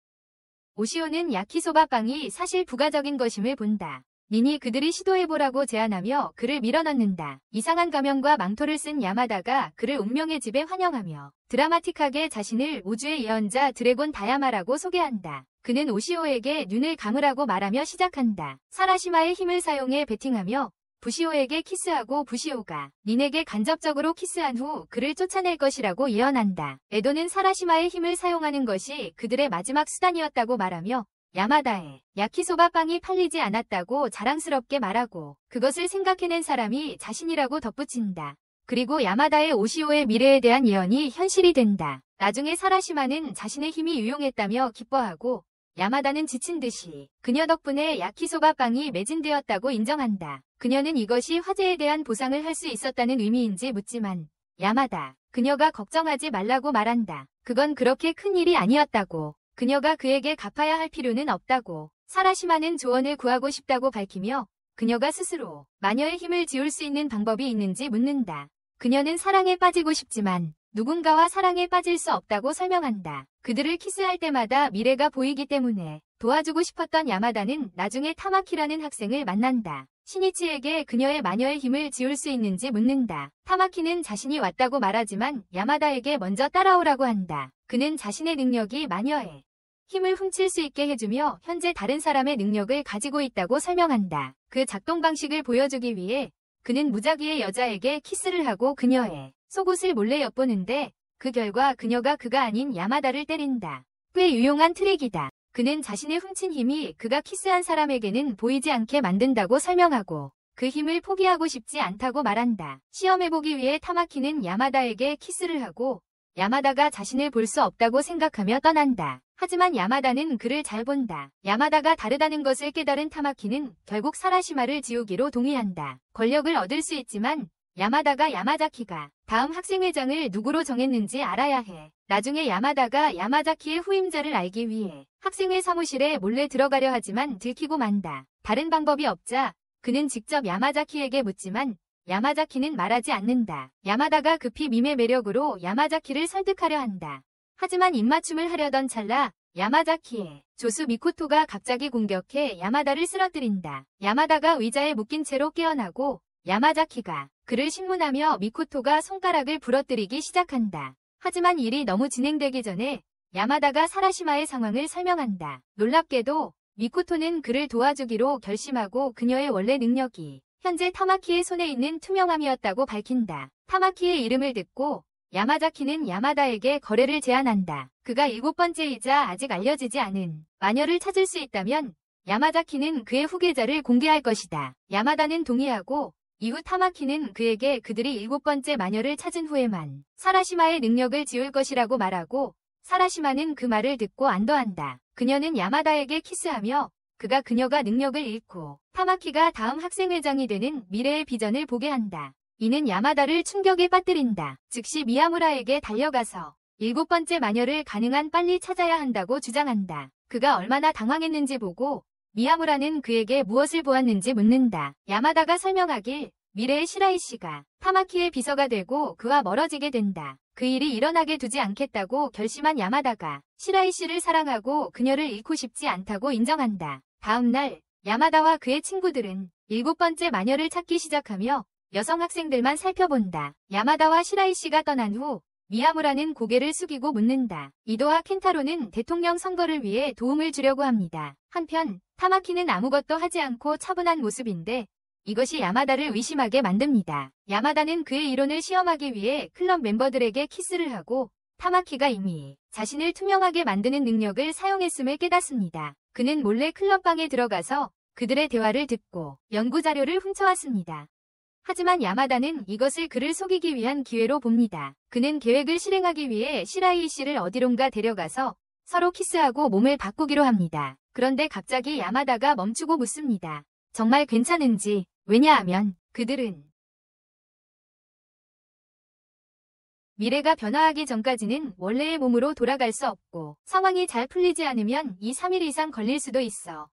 오시오는 야키소바 빵이 사실 부가적인 것임을 본다. 닌이 그들이 시도해보라고 제안하며 그를 밀어넣는다. 이상한 가면과 망토를 쓴 야마다가 그를 운명의 집에 환영하며 드라마틱하게 자신을 우주의 예언자 드래곤 다야마라고 소개한다. 그는 오시오에게 눈을 감으라고 말하며 시작한다. 사라시마의 힘을 사용해 베팅하며 부시오에게 키스하고 부시오가 닌에게 간접적으로 키스한 후 그를 쫓아낼 것이라고 예언한다. 에도는 사라시마의 힘을 사용하는 것이 그들의 마지막 수단이었다고 말하며 야마다의 야키소바 빵이 팔리지 않았다고 자랑스럽게 말하고 그것을 생각해낸 사람이 자신이라고 덧붙인다. 그리고 야마다의 오시오의 미래에 대한 예언이 현실이 된다. 나중에 사라시마는 자신의 힘이 유용했다며 기뻐하고 야마다는 지친 듯이 그녀 덕분에 야키소바 빵이 매진되었다고 인정한다. 그녀는 이것이 화재에 대한 보상을 할 수 있었다는 의미인지 묻지만 야마다, 그녀가 걱정하지 말라고 말한다. 그건 그렇게 큰 일이 아니었다고. 그녀가 그에게 갚아야 할 필요는 없다고. 사라시마는 조언을 구하고 싶다고 밝히며 그녀가 스스로 마녀의 힘을 지울 수 있는 방법이 있는지 묻는다. 그녀는 사랑에 빠지고 싶지만 누군가와 사랑에 빠질 수 없다고 설명한다. 그들을 키스할 때마다 미래가 보이기 때문에 도와주고 싶었던 야마다는 나중에 타마키라는 학생을 만난다. 시니치에게 그녀의 마녀의 힘을 지울 수 있는지 묻는다. 타마키는 자신이 왔다고 말하지만 야마다에게 먼저 따라오라고 한다. 그는 자신의 능력이 마녀의 힘을 훔칠 수 있게 해주며 현재 다른 사람의 능력을 가지고 있다고 설명한다. 그 작동 방식을 보여주기 위해 그는 무작위의 여자에게 키스를 하고 그녀의 속옷을 몰래 엿보는데 그 결과 그녀가 그가 아닌 야마다를 때린다. 꽤 유용한 트릭이다. 그는 자신의 훔친 힘이 그가 키스한 사람에게는 보이지 않게 만든다고 설명하고 그 힘을 포기하고 싶지 않다고 말한다. 시험해보기 위해 타마키는 야마다에게 키스를 하고 야마다가 자신을 볼 수 없다고 생각하며 떠난다. 하지만 야마다는 그를 잘 본다. 야마다가 다르다는 것을 깨달은 타마키는 결국 사라시마를 지우기로 동의한다. 권력을 얻을 수 있지만 야마다가 야마자키가 다음 학생회장을 누구로 정했는지 알아야 해. 나중에 야마다가 야마자키의 후임자를 알기 위해 학생회 사무실에 몰래 들어가려 하지만 들키고 만다. 다른 방법이 없자 그는 직접 야마자키에게 묻지만 야마자키는 말하지 않는다. 야마다가 급히 밈의 매력으로 야마자키를 설득하려 한다. 하지만 입맞춤을 하려던 찰나 야마자키의 조수 미코토가 갑자기 공격해 야마다를 쓰러뜨린다. 야마다가 의자에 묶인 채로 깨어나고 야마자키가 그를 신문하며 미코토가 손가락을 부러뜨리기 시작한다. 하지만 일이 너무 진행되기 전에 야마다가 사라시마의 상황을 설명한다. 놀랍게도 미코토는 그를 도와주기로 결심하고 그녀의 원래 능력이 현재 타마키의 손에 있는 투명함이었다고 밝힌다. 타마키의 이름을 듣고 야마자키는 야마다에게 거래를 제안한다. 그가 7번째이자 아직 알려지지 않은 마녀를 찾을 수 있다면 야마자키는 그의 후계자를 공개할 것이다. 야마다는 동의하고 이후 타마키는 그에게 그들이 7번째 마녀를 찾은 후에만 사라시마의 능력을 지울 것이라고 말하고 사라시마는 그 말을 듣고 안도한다. 그녀는 야마다에게 키스하며 그녀가 능력을 잃고 타마키가 다음 학생회장이 되는 미래의 비전을 보게 한다. 이는 야마다를 충격에 빠뜨린다. 즉시 미야무라에게 달려가서 7번째 마녀를 가능한 빨리 찾아야 한다고 주장한다. 그가 얼마나 당황했는지 보고 미야무라는 그에게 무엇을 보았는지 묻는다. 야마다가 설명하길 미래의 시라이 씨가 타마키의 비서가 되고 그와 멀어지게 된다. 그 일이 일어나게 두지 않겠다고 결심한 야마다가 시라이 씨를 사랑하고 그녀를 잃고 싶지 않다고 인정한다. 다음 날 야마다와 그의 친구들은 7번째 마녀를 찾기 시작하며 여성 학생들만 살펴본다. 야마다와 시라이 씨가 떠난 후 미야무라는 고개를 숙이고 묻는다. 이도와 켄타로는 대통령 선거를 위해 도움을 주려고 합니다. 한편 타마키는 아무것도 하지 않고 차분한 모습인데 이것이 야마다를 의심하게 만듭니다. 야마다는 그의 이론을 시험하기 위해 클럽 멤버들에게 키스를 하고 타마키가 이미 자신을 투명하게 만드는 능력을 사용했음을 깨닫습니다. 그는 몰래 클럽방에 들어가서 그들의 대화를 듣고 연구자료를 훔쳐왔습니다. 하지만 야마다는 이것을 그를 속이기 위한 기회로 봅니다. 그는 계획을 실행하기 위해 시라이 씨를 어디론가 데려가서 서로 키스하고 몸을 바꾸기로 합니다. 그런데 갑자기 야마다가 멈추고 묻습니다. 정말 괜찮은지. 왜냐하면 그들은 미래가 변화하기 전까지는 원래의 몸으로 돌아갈 수 없고 상황이 잘 풀리지 않으면 2-3일 이상 걸릴 수도 있어.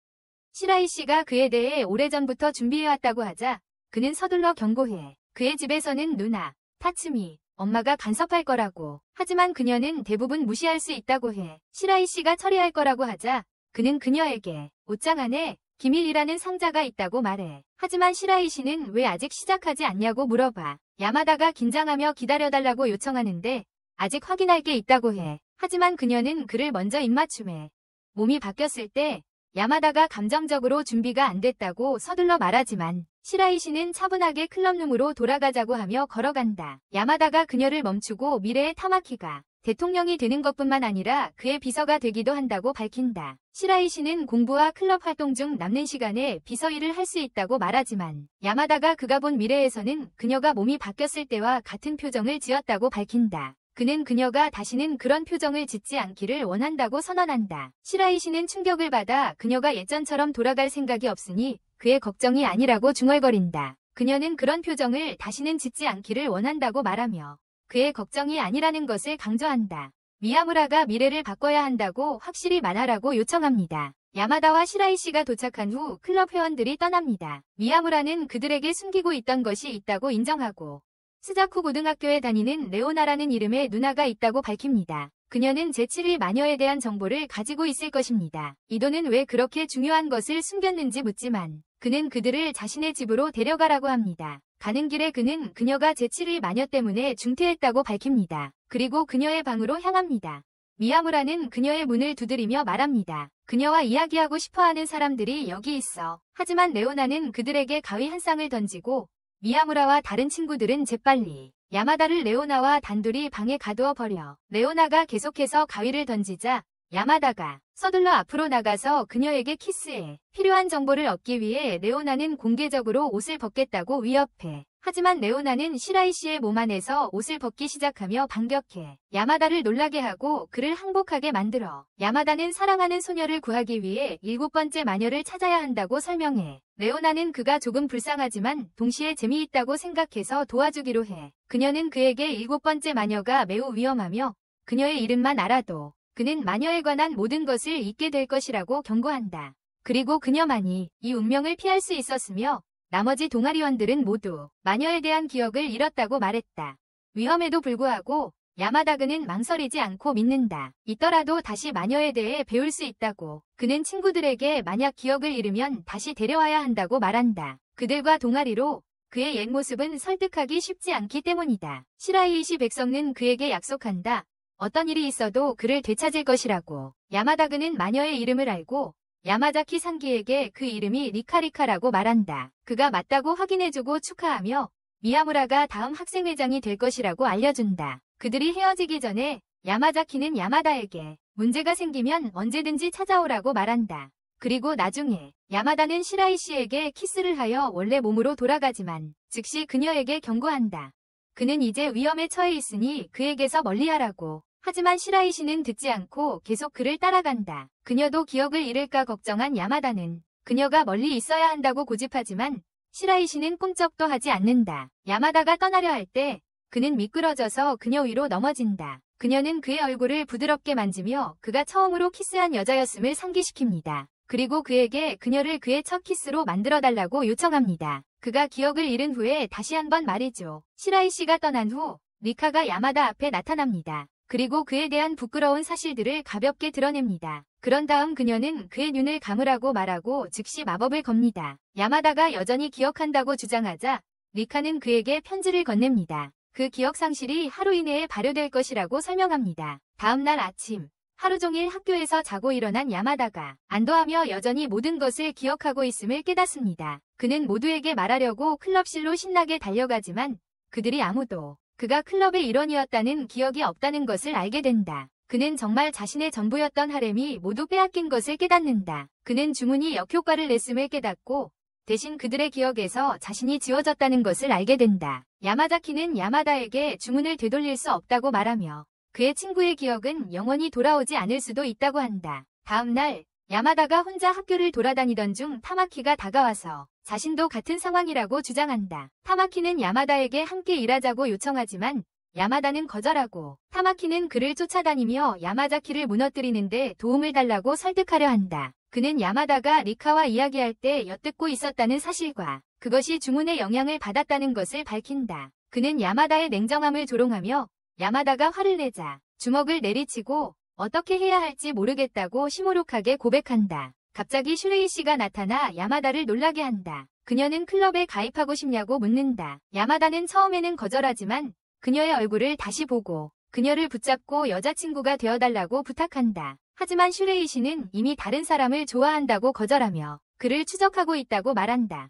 시라이 씨가 그에 대해 오래전부터 준비해왔다고 하자 그는 서둘러 경고해. 그의 집에서는 누나, 타츠미, 엄마가 간섭할 거라고. 하지만 그녀는 대부분 무시할 수 있다고 해. 시라이 씨가 처리할 거라고 하자 그는 그녀에게 옷장 안에 기밀이라는 상자가 있다고 말해. 하지만 시라이 씨는 왜 아직 시작하지 않냐고 물어봐. 야마다가 긴장하며 기다려달라고 요청하는데 아직 확인할 게 있다고 해. 하지만 그녀는 그를 먼저 입맞춤해. 몸이 바뀌었을 때 야마다가 감정적으로 준비가 안 됐다고 서둘러 말하지만 시라이 씨는 차분하게 클럽룸으로 돌아가자고 하며 걸어간다. 야마다가 그녀를 멈추고 미래의 타마키가 대통령이 되는 것뿐만 아니라 그의 비서가 되기도 한다고 밝힌다. 시라이 씨는 공부와 클럽 활동 중 남는 시간에 비서 일을 할 수 있다고 말하지만 야마다가 그가 본 미래에서는 그녀가 몸이 바뀌었을 때와 같은 표정을 지었다고 밝힌다. 그는 그녀가 다시는 그런 표정을 짓지 않기를 원한다고 선언한다. 시라이 씨는 충격을 받아 그녀가 예전처럼 돌아갈 생각이 없으니 그의 걱정이 아니라고 중얼거린다. 그녀는 그런 표정을 다시는 짓지 않기를 원한다고 말하며 그의 걱정이 아니라는 것을 강조한다. 미야무라가 미래를 바꿔야 한다고 확실히 말하라고 요청합니다. 야마다와 시라이 씨가 도착한 후 클럽 회원들이 떠납니다. 미야무라는 그들에게 숨기고 있던 것이 있다고 인정하고 스자쿠 고등학교에 다니는 레오나라는 이름의 누나가 있다고 밝힙니다. 그녀는 제7위 마녀에 대한 정보를 가지고 있을 것입니다. 이도는 왜 그렇게 중요한 것을 숨겼는지 묻지만 그는 그들을 자신의 집으로 데려가라고 합니다. 가는 길에 그는 그녀가 제7위 마녀 때문에 중퇴했다고 밝힙니다. 그리고 그녀의 방으로 향합니다. 미야무라는 그녀의 문을 두드리며 말합니다. 그녀와 이야기하고 싶어하는 사람들이 여기 있어. 하지만 레오나는 그들에게 가위 한 쌍을 던지고 미야무라와 다른 친구들은 재빨리 야마다를 레오나와 단둘이 방에 가두어 버려. 레오나가 계속해서 가위를 던지자 야마다가 서둘러 앞으로 나가서 그녀에게 키스해. 필요한 정보를 얻기 위해 레오나는 공개적으로 옷을 벗겠다고 위협해. 하지만 레오나는 시라이 씨의 몸 안에서 옷을 벗기 시작하며 반격해. 야마다를 놀라게 하고 그를 항복하게 만들어. 야마다는 사랑하는 소녀를 구하기 위해 7번째 마녀를 찾아야 한다고 설명해. 레오나는 그가 조금 불쌍하지만 동시에 재미있다고 생각해서 도와주기로 해. 그녀는 그에게 7번째 마녀가 매우 위험하며 그녀의 이름만 알아도 그는 마녀에 관한 모든 것을 잊게 될 것이라고 경고한다. 그리고 그녀만이 이 운명을 피할 수 있었으며 나머지 동아리원들은 모두 마녀에 대한 기억을 잃었다고 말했다. 위험에도 불구하고 야마다그는 망설이지 않고 믿는다. 있더라도 다시 마녀에 대해 배울 수 있다고. 그는 친구들에게 만약 기억을 잃으면 다시 데려와야 한다고 말한다. 그들과 동아리로 그의 옛 모습은 설득하기 쉽지 않기 때문이다. 시라이이시 백성은 그에게 약속한다. 어떤 일이 있어도 그를 되찾을 것이라고. 야마다그는 마녀의 이름을 알고 야마자키 상기에게 그 이름이 리카리카라고 말한다. 그가 맞다고 확인해주고 축하하며 미야무라가 다음 학생회장이 될 것이라고 알려준다. 그들이 헤어지기 전에 야마자키는 야마다에게 문제가 생기면 언제든지 찾아오라고 말한다. 그리고 나중에 야마다는 시라이 씨에게 키스를 하여 원래 몸으로 돌아가지만 즉시 그녀에게 경고한다. 그는 이제 위험에 처해 있으니 그에게서 멀리하라고. 하지만 시라이 씨는 듣지 않고 계속 그를 따라간다. 그녀도 기억을 잃을까 걱정한 야마다는 그녀가 멀리 있어야 한다고 고집하지만 시라이 씨는 꿈쩍도 하지 않는다. 야마다가 떠나려 할 때 그는 미끄러져서 그녀 위로 넘어진다. 그녀는 그의 얼굴을 부드럽게 만지며 그가 처음으로 키스한 여자였음을 상기시킵니다. 그리고 그에게 그녀를 그의 첫 키스로 만들어달라고 요청합니다. 그가 기억을 잃은 후에 다시 한번 말이죠. 시라이 씨가 떠난 후 리카가 야마다 앞에 나타납니다. 그리고 그에 대한 부끄러운 사실들을 가볍게 드러냅니다. 그런 다음 그녀는 그의 눈을 감으라고 말하고 즉시 마법을 겁니다. 야마다가 여전히 기억한다고 주장하자 리카는 그에게 편지를 건넵니다. 그 기억 상실이 하루 이내에 발효될 것이라고 설명합니다. 다음 날 아침 하루 종일 학교에서 자고 일어난 야마다가 안도하며 여전히 모든 것을 기억하고 있음을 깨닫습니다. 그는 모두에게 말하려고 클럽실로 신나게 달려가지만 그들이 아무도 그가 클럽의 일원이었다는 기억이 없다는 것을 알게 된다. 그는 정말 자신의 전부였던 하렘이 모두 빼앗긴 것을 깨닫는다. 그는 주문이 역효과를 냈음을 깨닫고 대신 그들의 기억에서 자신이 지워졌다는 것을 알게 된다. 야마자키는 야마다에게 주문을 되돌릴 수 없다고 말하며 그의 친구의 기억은 영원히 돌아오지 않을 수도 있다고 한다. 다음 날 야마다가 혼자 학교를 돌아다니던 중 타마키가 다가와서 자신도 같은 상황이라고 주장한다. 타마키는 야마다에게 함께 일하자고 요청하지만 야마다는 거절하고 타마키는 그를 쫓아다니며 야마자키를 무너뜨리는데 도움을 달라고 설득하려 한다. 그는 야마다가 리카와 이야기할 때 엿듣고 있었다는 사실과 그것이 주문에 영향을 받았다는 것을 밝힌다. 그는 야마다의 냉정함을 조롱하며 야마다가 화를 내자 주먹을 내리치고 어떻게 해야 할지 모르겠다고 시무룩하게 고백한다. 갑자기 슈레이 씨가 나타나 야마다를 놀라게 한다. 그녀는 클럽에 가입하고 싶냐고 묻는다. 야마다는 처음에는 거절하지만 그녀의 얼굴을 다시 보고 그녀를 붙잡고 여자친구가 되어달라고 부탁한다. 하지만 슈레이 씨는 이미 다른 사람을 좋아한다고 거절하며 그를 추적하고 있다고 말한다.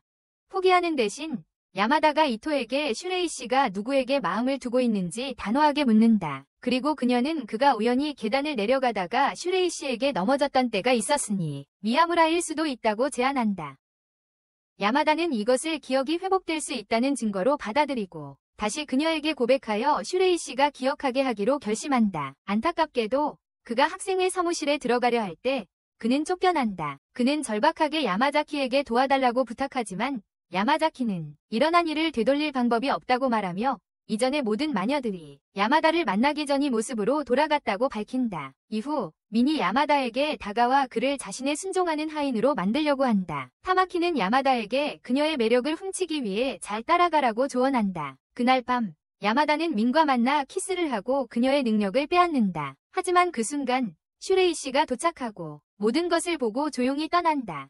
포기하는 대신 야마다가 이토에게 슈레이 씨가 누구에게 마음을 두고 있는지 단호하게 묻는다. 그리고 그녀는 그가 우연히 계단을 내려가다가 슈레이 씨에게 넘어졌던 때가 있었으니 미야무라일 수도 있다고 제안한다. 야마다는 이것을 기억이 회복될 수 있다는 증거로 받아들이고 다시 그녀에게 고백하여 슈레이 씨가 기억하게 하기로 결심한다. 안타깝게도 그가 학생회 사무실에 들어가려 할 때 그는 쫓겨난다. 그는 절박하게 야마자키에게 도와달라고 부탁하지만 야마자키는 일어난 일을 되돌릴 방법이 없다고 말하며 이전의 모든 마녀들이 야마다를 만나기 전의 모습으로 돌아갔다고 밝힌다. 이후 민이 야마다에게 다가와 그를 자신의 순종하는 하인으로 만들려고 한다. 타마키는 야마다에게 그녀의 매력을 훔치기 위해 잘 따라가라고 조언한다. 그날 밤 야마다는 민과 만나 키스를 하고 그녀의 능력을 빼앗는다. 하지만 그 순간 슈레이 씨가 도착하고 모든 것을 보고 조용히 떠난다.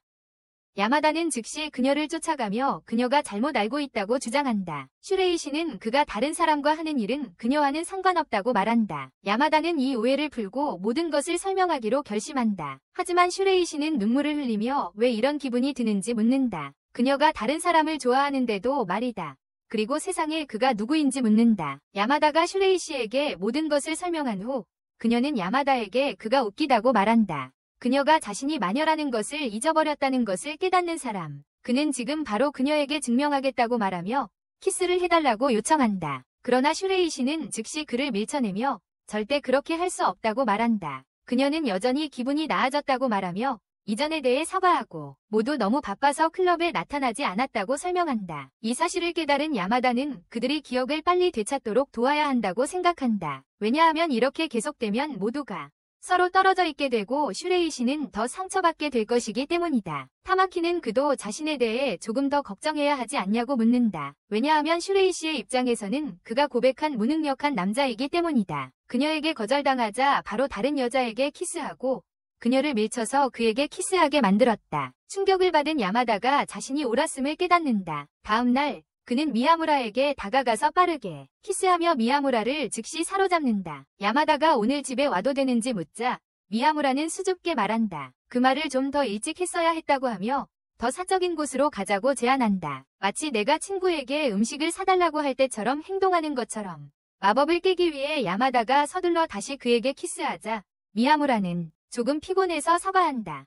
야마다는 즉시 그녀를 쫓아가며 그녀가 잘못 알고 있다고 주장한다. 슈레이 씨는 그가 다른 사람과 하는 일은 그녀와는 상관없다고 말한다. 야마다는 이 오해를 풀고 모든 것을 설명하기로 결심한다. 하지만 슈레이 씨는 눈물을 흘리며 왜 이런 기분이 드는지 묻는다. 그녀가 다른 사람을 좋아하는데도 말이다. 그리고 세상에 그가 누구인지 묻는다. 야마다가 슈레이 씨에게 모든 것을 설명한 후 그녀는 야마다에게 그가 웃기다고 말한다. 그녀가 자신이 마녀라는 것을 잊어버렸다는 것을 깨닫는 사람. 그는 지금 바로 그녀에게 증명하겠다고 말하며 키스를 해달라고 요청한다. 그러나 슈레이 씨는 즉시 그를 밀쳐내며 절대 그렇게 할 수 없다고 말한다. 그녀는 여전히 기분이 나아졌다고 말하며 이전에 대해 사과하고 모두 너무 바빠서 클럽에 나타나지 않았다고 설명한다. 이 사실을 깨달은 야마다는 그들이 기억을 빨리 되찾도록 도와야 한다고 생각한다. 왜냐하면 이렇게 계속되면 모두가 서로 떨어져 있게 되고 슈레이 씨는 더 상처받게 될 것이기 때문이다. 타마키는 그도 자신에 대해 조금 더 걱정해야 하지 않냐고 묻는다. 왜냐하면 슈레이 씨의 입장에서는 그가 고백한 무능력한 남자이기 때문이다. 그녀에게 거절당하자 바로 다른 여자에게 키스하고 그녀를 밀쳐서 그에게 키스하게 만들었다. 충격을 받은 야마다가 자신이 옳았음을 깨닫는다. 다음 날 그는 미야무라에게 다가가서 빠르게 키스하며 미야무라를 즉시 사로잡는다. 야마다가 오늘 집에 와도 되는지 묻자 미야무라는 수줍게 말한다. 그 말을 좀 더 일찍 했어야 했다고 하며 더 사적인 곳으로 가자고 제안한다. 마치 내가 친구에게 음식을 사달라고 할 때처럼 행동하는 것처럼 마법을 깨기 위해 야마다가 서둘러 다시 그에게 키스하자 미야무라는 조금 피곤해서 사과한다.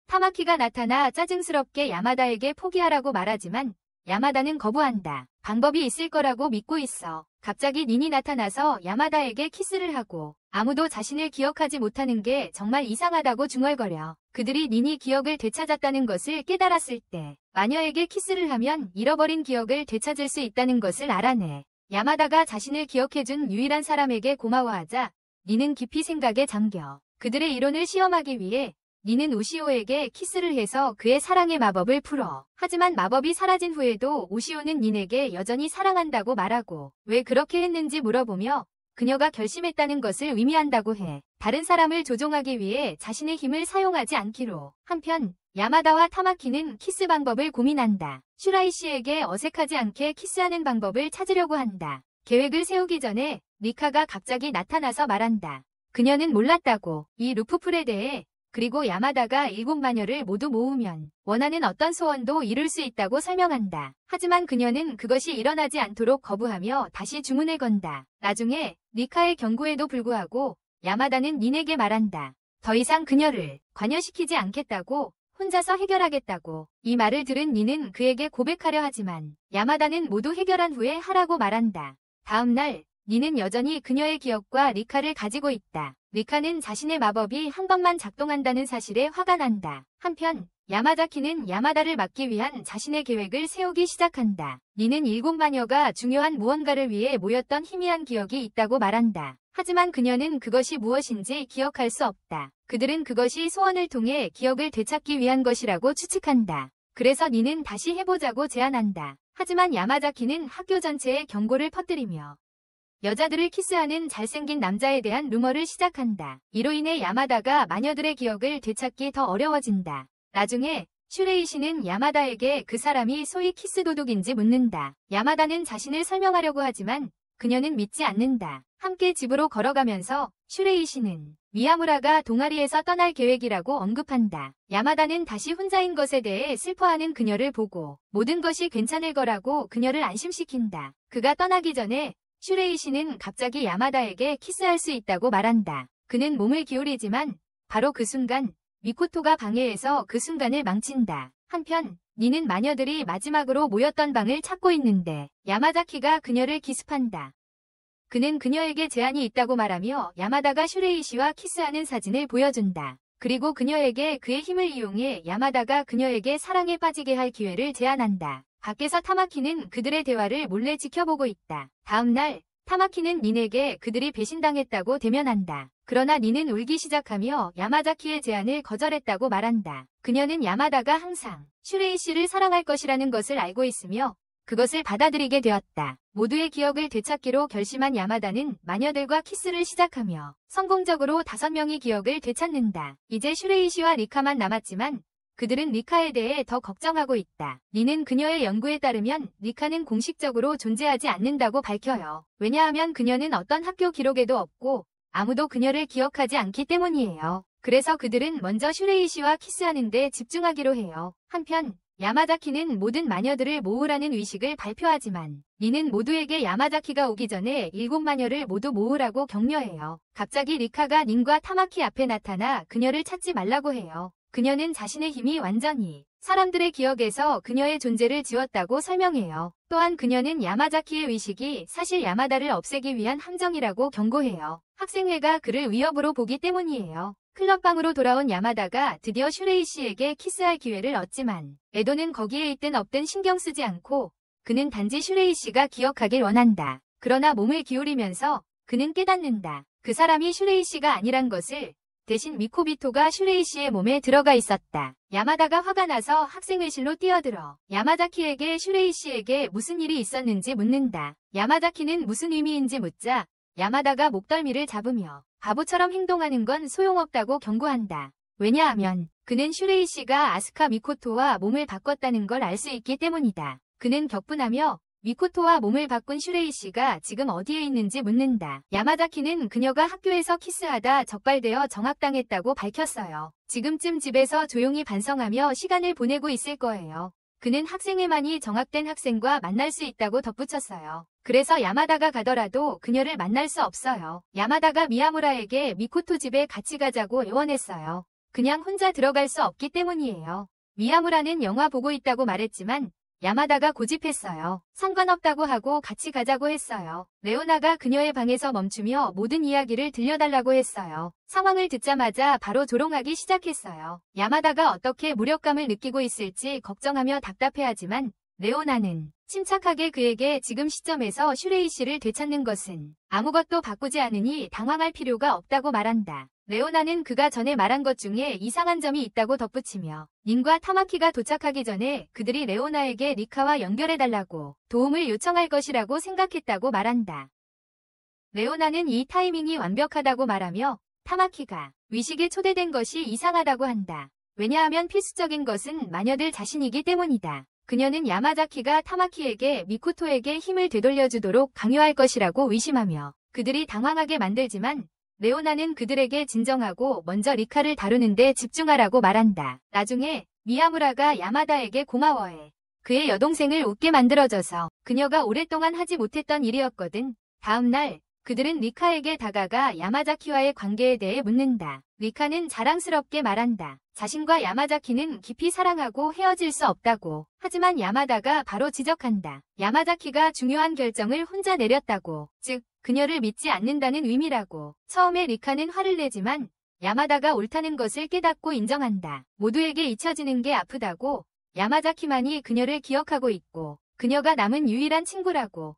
타마키가 나타나 짜증스럽게 야마다에게 포기하라고 말하지만 야마다는 거부한다. 방법이 있을 거라고 믿고 있어. 갑자기 닌이 나타나서 야마다에게 키스를 하고 아무도 자신을 기억하지 못하는 게 정말 이상하다고 중얼거려. 그들이 닌이 기억을 되찾았다는 것을 깨달았을 때 마녀에게 키스를 하면 잃어버린 기억을 되찾을 수 있다는 것을 알아내. 야마다가 자신을 기억해준 유일한 사람에게 고마워하자 닌은 깊이 생각에 잠겨. 그들의 이론을 시험하기 위해 닌은 우시오에게 키스를 해서 그의 사랑의 마법을 풀어. 하지만 마법이 사라진 후에도 우시오는 닌에게 여전히 사랑한다고 말하고 왜 그렇게 했는지 물어보며 그녀가 결심했다는 것을 의미한다고 해. 다른 사람을 조종하기 위해 자신의 힘을 사용하지 않기로. 한편 야마다와 타마키는 키스 방법을 고민한다. 슈라이 씨에게 어색하지 않게 키스하는 방법을 찾으려고 한다. 계획을 세우기 전에 리카가 갑자기 나타나서 말한다. 그녀는 몰랐다고. 이 루프풀에 대해 그리고 야마다가 7마녀를 모두 모으면 원하는 어떤 소원도 이룰 수 있다고 설명한다. 하지만 그녀는 그것이 일어나지 않도록 거부하며 다시 주문을 건다. 나중에 리카의 경고에도 불구하고 야마다는 닌에게 말한다. 더 이상 그녀를 관여시키지 않겠다고, 혼자서 해결하겠다고. 이 말을 들은 닌은 그에게 고백하려 하지만 야마다는 모두 해결한 후에 하라고 말한다. 다음 날 닌은 여전히 그녀의 기억과 리카를 가지고 있다. 리카는 자신의 마법이 한 번만 작동한다는 사실에 화가 난다. 한편 야마자키는 야마다를 막기 위한 자신의 계획을 세우기 시작한다. 닌은 7마녀가 중요한 무언가를 위해 모였던 희미한 기억이 있다고 말한다. 하지만 그녀는 그것이 무엇인지 기억할 수 없다. 그들은 그것이 소원을 통해 기억을 되찾기 위한 것이라고 추측한다. 그래서 닌은 다시 해보자고 제안한다. 하지만 야마자키는 학교 전체에 경고를 퍼뜨리며 여자들을 키스하는 잘생긴 남자에 대한 루머를 시작한다. 이로 인해 야마다가 마녀들의 기억을 되찾기 더 어려워진다. 나중에 슈레이 씨는 야마다에게 그 사람이 소위 키스 도둑인지 묻는다. 야마다는 자신을 설명하려고 하지만 그녀는 믿지 않는다. 함께 집으로 걸어가면서 슈레이 씨는 미야무라가 동아리에서 떠날 계획이라고 언급한다. 야마다는 다시 혼자인 것에 대해 슬퍼하는 그녀를 보고 모든 것이 괜찮을 거라고 그녀를 안심시킨다. 그가 떠나기 전에 슈레이 씨는 갑자기 야마다에게 키스할 수 있다고 말한다. 그는 몸을 기울이지만 바로 그 순간 미코토가 방해해서 그 순간을 망친다. 한편 니는 마녀들이 마지막으로 모였던 방을 찾고 있는데 야마자키가 그녀를 기습한다. 그는 그녀에게 제한이 있다고 말하며 야마다가 슈레이 씨와 키스하는 사진을 보여준다. 그리고 그녀에게 그의 힘을 이용해 야마다가 그녀에게 사랑에 빠지게 할 기회를 제안한다. 밖에서 타마키는 그들의 대화를 몰래 지켜보고 있다. 다음 날 타마키는 닌에게 그들이 배신당했다고 대면한다. 그러나 닌은 울기 시작하며 야마자키의 제안을 거절했다고 말한다. 그녀는 야마다가 항상 슈레이 씨를 사랑할 것이라는 것을 알고 있으며 그것을 받아들이게 되었다. 모두의 기억을 되찾기로 결심한 야마다는 마녀들과 키스를 시작하며 성공적으로 5명이 기억을 되찾는다. 이제 슈레이 씨와 리카만 남았지만 그들은 리카에 대해 더 걱정하고 있다. 니는 그녀의 연구에 따르면 리카는 공식적으로 존재하지 않는다고 밝혀요. 왜냐하면 그녀는 어떤 학교 기록에도 없고 아무도 그녀를 기억하지 않기 때문이에요. 그래서 그들은 먼저 슈레이 씨와 키스하는 데 집중하기로 해요. 한편 야마자키는 모든 마녀들을 모으라는 의식을 발표하지만 니는 모두에게 야마자키가 오기 전에 7마녀를 모두 모으라고 격려해요. 갑자기 리카가 닌과 타마키 앞에 나타나 그녀를 찾지 말라고 해요. 그녀는 자신의 힘이 완전히 사람들의 기억에서 그녀의 존재를 지웠다고 설명해요. 또한 그녀는 야마자키의 의식이 사실 야마다를 없애기 위한 함정이라고 경고해요. 학생회가 그를 위협으로 보기 때문이에요. 클럽방으로 돌아온 야마다가 드디어 슈레이 씨에게 키스할 기회를 얻지만 에도는 거기에 있든 없든 신경 쓰지 않고 그는 단지 슈레이 씨가 기억하길 원한다. 그러나 몸을 기울이면서 그는 깨닫는다. 그 사람이 슈레이 씨가 아니란 것을. 대신 미코비토가 슈레이 씨의 몸에 들어가 있었다. 야마다가 화가 나서 학생회실로 뛰어들어 야마자키에게 슈레이 씨에게 무슨 일이 있었는지 묻는다. 야마자키는 무슨 의미인지 묻자 야마다가 목덜미를 잡으며 바보처럼 행동하는 건 소용없다고 경고한다. 왜냐하면 그는 슈레이 씨가 아스카 미코토와 몸을 바꿨다는 걸 알 수 있기 때문이다. 그는 격분하며 미코토와 몸을 바꾼 슈레이 씨가 지금 어디에 있는지 묻는다. 야마자키는 그녀가 학교에서 키스하다 적발되어 정학당했다고 밝혔어요. 지금쯤 집에서 조용히 반성하며 시간을 보내고 있을 거예요. 그는 학생회만이 정학된 학생과 만날 수 있다고 덧붙였어요. 그래서 야마다가 가더라도 그녀를 만날 수 없어요. 야마다가 미야무라에게 미코토 집에 같이 가자고 애원했어요. 그냥 혼자 들어갈 수 없기 때문이에요. 미야무라는 영화 보고 있다고 말했지만 야마다가 고집했어요. 상관없다고 하고 같이 가자고 했어요. 레오나가 그녀의 방에서 멈추며 모든 이야기를 들려달라고 했어요. 상황을 듣자마자 바로 조롱하기 시작했어요. 야마다가 어떻게 무력감을 느끼고 있을지 걱정하며 답답해하지만 레오나는 침착하게 그에게 지금 시점에서 슈레이 씨를 되찾는 것은 아무것도 바꾸지 않으니 당황할 필요가 없다고 말한다. 레오나는 그가 전에 말한 것 중에 이상한 점이 있다고 덧붙이며 닌과 타마키가 도착하기 전에 그들이 레오나에게 리카와 연결해달라고 도움을 요청할 것이라고 생각했다고 말한다. 레오나는 이 타이밍이 완벽하다고 말하며 타마키가 위식에 초대된 것이 이상하다고 한다. 왜냐하면 필수적인 것은 마녀들 자신이기 때문이다. 그녀는 야마자키가 타마키에게 미코토에게 힘을 되돌려주도록 강요할 것이라고 의심하며 그들이 당황하게 만들지만 레오나는 그들에게 진정하고 먼저 리카를 다루는 데 집중하라고 말한다. 나중에 미야무라가 야마다에게 고마워해. 그의 여동생을 웃게 만들어줘서 그녀가 오랫동안 하지 못했던 일이었거든. 다음 날 그들은 리카에게 다가가 야마자키와의 관계에 대해 묻는다. 리카는 자랑스럽게 말한다. 자신과 야마자키는 깊이 사랑하고 헤어질 수 없다고. 하지만 야마다가 바로 지적한다. 야마자키가 중요한 결정을 혼자 내렸다고. 즉 그녀를 믿지 않는다는 의미라고. 처음에 리카는 화를 내지만 야마다가 옳다는 것을 깨닫고 인정한다. 모두에게 잊혀지는 게 아프다고. 야마자키만이 그녀를 기억하고 있고 그녀가 남은 유일한 친구라고.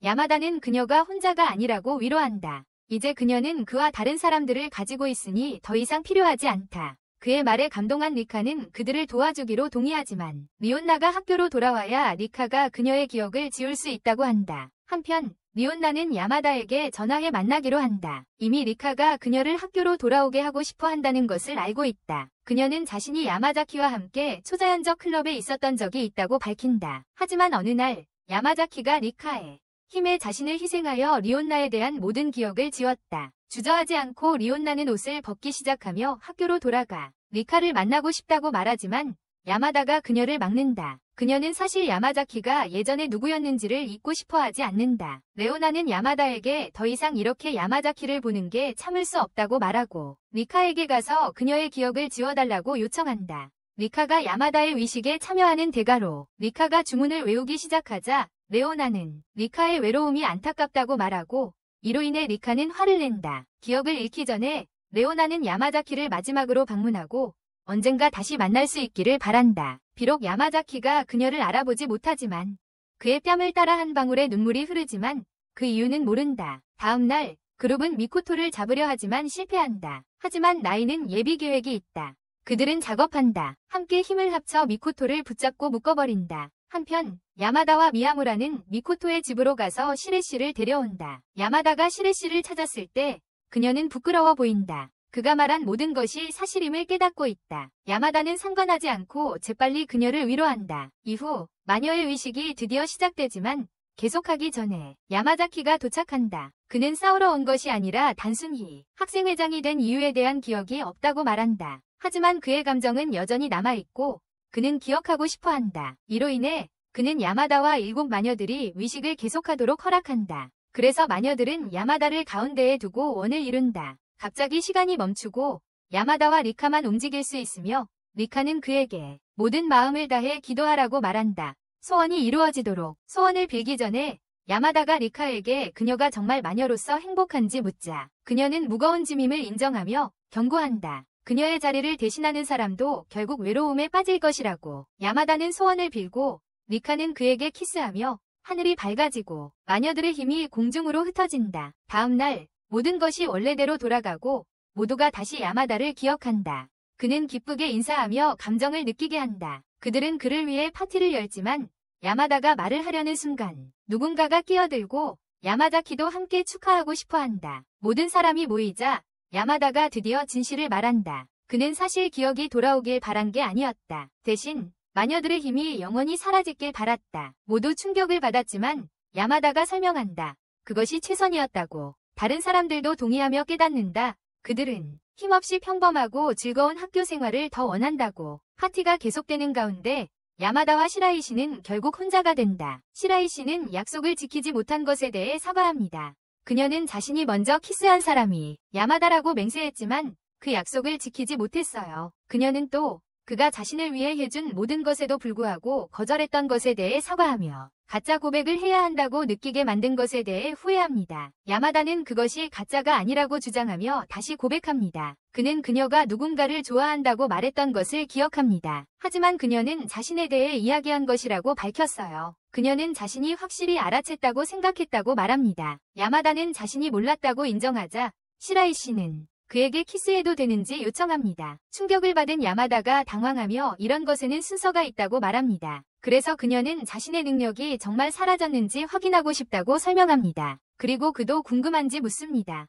야마다는 그녀가 혼자가 아니라고 위로한다. 이제 그녀는 그와 다른 사람들을 가지고 있으니 더 이상 필요하지 않다. 그의 말에 감동한 리카는 그들을 도와주기로 동의하지만 리온나가 학교로 돌아와야 리카가 그녀의 기억을 지울 수 있다고 한다. 한편 리온나는 야마다에게 전화해 만나기로 한다. 이미 리카가 그녀를 학교로 돌아오게 하고 싶어 한다는 것을 알고 있다. 그녀는 자신이 야마자키와 함께 초자연적 클럽에 있었던 적이 있다고 밝힌다. 하지만 어느 날 야마자키가 리카의 힘에 자신을 희생하여 리온나에 대한 모든 기억을 지웠다. 주저하지 않고 리온나는 옷을 벗기 시작하며 학교로 돌아가 리카를 만나고 싶다고 말하지만 야마다가 그녀를 막는다. 그녀는 사실 야마자키가 예전에 누구였는지를 잊고 싶어하지 않는다. 레오나는 야마다에게 더 이상 이렇게 야마자키를 보는 게 참을 수 없다고 말하고 리카에게 가서 그녀의 기억을 지워달라고 요청한다. 리카가 야마다의 위식에 참여하는 대가로 리카가 주문을 외우기 시작하자 레오나는 리카의 외로움이 안타깝다고 말하고 이로 인해 리카는 화를 낸다. 기억을 잃기 전에 레오나는 야마자키를 마지막으로 방문하고 언젠가 다시 만날 수 있기를 바란다. 비록 야마자키가 그녀를 알아보지 못하지만 그의 뺨을 따라 한 방울의 눈물이 흐르지만 그 이유는 모른다. 다음 날 그룹은 미코토를 잡으려 하지만 실패한다. 하지만 나이는 예비 계획이 있다. 그들은 작업한다. 함께 힘을 합쳐 미코토를 붙잡고 묶어버린다. 한편 야마다와 미야무라는 미코토의 집으로 가서 시레씨를 데려온다. 야마다가 시레씨를 찾았을 때 그녀는 부끄러워 보인다. 그가 말한 모든 것이 사실임을 깨닫고 있다. 야마다는 상관하지 않고 재빨리 그녀를 위로한다. 이후 마녀의 의식이 드디어 시작되지만 계속하기 전에 야마자키가 도착한다. 그는 싸우러 온 것이 아니라 단순히 학생회장이 된 이유에 대한 기억이 없다고 말한다. 하지만 그의 감정은 여전히 남아있고 그는 기억하고 싶어한다. 이로 인해 그는 야마다와 7 마녀들이 의식을 계속하도록 허락한다. 그래서 마녀들은 야마다를 가운데에 두고 원을 이룬다. 갑자기 시간이 멈추고 야마다와 리카만 움직일 수 있으며 리카는 그에게 모든 마음을 다해 기도하라고 말한다. 소원이 이루어지도록. 소원을 빌기 전에 야마다가 리카에게 그녀가 정말 마녀로서 행복한지 묻자 그녀는 무거운 짐임을 인정하며 경고한다. 그녀의 자리를 대신하는 사람도 결국 외로움에 빠질 것이라고. 야마다는 소원을 빌고 리카는 그에게 키스하며 하늘이 밝아지고 마녀들의 힘이 공중으로 흩어진다. 다음 날 모든 것이 원래대로 돌아가고 모두가 다시 야마다를 기억한다. 그는 기쁘게 인사하며 감정을 느끼게 한다. 그들은 그를 위해 파티를 열지만 야마다가 말을 하려는 순간 누군가가 끼어들고 야마자키도 함께 축하하고 싶어한다. 모든 사람이 모이자 야마다가 드디어 진실을 말한다. 그는 사실 기억이 돌아오길 바란 게 아니었다. 대신 마녀들의 힘이 영원히 사라지길 바랐다. 모두 충격을 받았지만 야마다가 설명한다. 그것이 최선이었다고. 다른 사람들도 동의하며 깨닫는다. 그들은 힘없이 평범하고 즐거운 학교 생활을 더 원한다고. 파티가 계속되는 가운데 야마다와 시라이 씨는 결국 혼자가 된다. 시라이 씨는 약속을 지키지 못한 것에 대해 사과합니다. 그녀는 자신이 먼저 키스한 사람이 야마다라고 맹세했지만 그 약속을 지키지 못했어요. 그녀는 또 그가 자신을 위해 해준 모든 것에도 불구하고 거절했던 것에 대해 사과하며 가짜 고백을 해야 한다고 느끼게 만든 것에 대해 후회합니다. 야마다는 그것이 가짜가 아니라고 주장하며 다시 고백합니다. 그는 그녀가 누군가를 좋아한다고 말했던 것을 기억합니다. 하지만 그녀는 자신에 대해 이야기한 것이라고 밝혔어요. 그녀는 자신이 확실히 알아챘다고 생각했다고 말합니다. 야마다는 자신이 몰랐다고 인정하자 시라이 씨는 그에게 키스해도 되는지 요청합니다. 충격을 받은 야마다가 당황하며 이런 것에는 순서가 있다고 말합니다. 그래서 그녀는 자신의 능력이 정말 사라졌는지 확인하고 싶다고 설명합니다. 그리고 그도 궁금한지 묻습니다.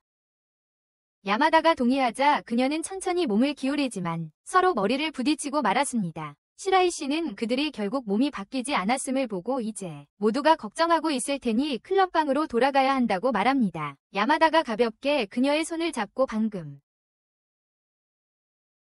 야마다가 동의하자 그녀는 천천히 몸을 기울이지만 서로 머리를 부딪히고 말았습니다. 시라이 씨는 그들이 결국 몸이 바뀌지 않았음을 보고 이제 모두가 걱정하고 있을 테니 클럽방으로 돌아가야 한다고 말합니다. 야마다가 가볍게 그녀의 손을 잡고 방금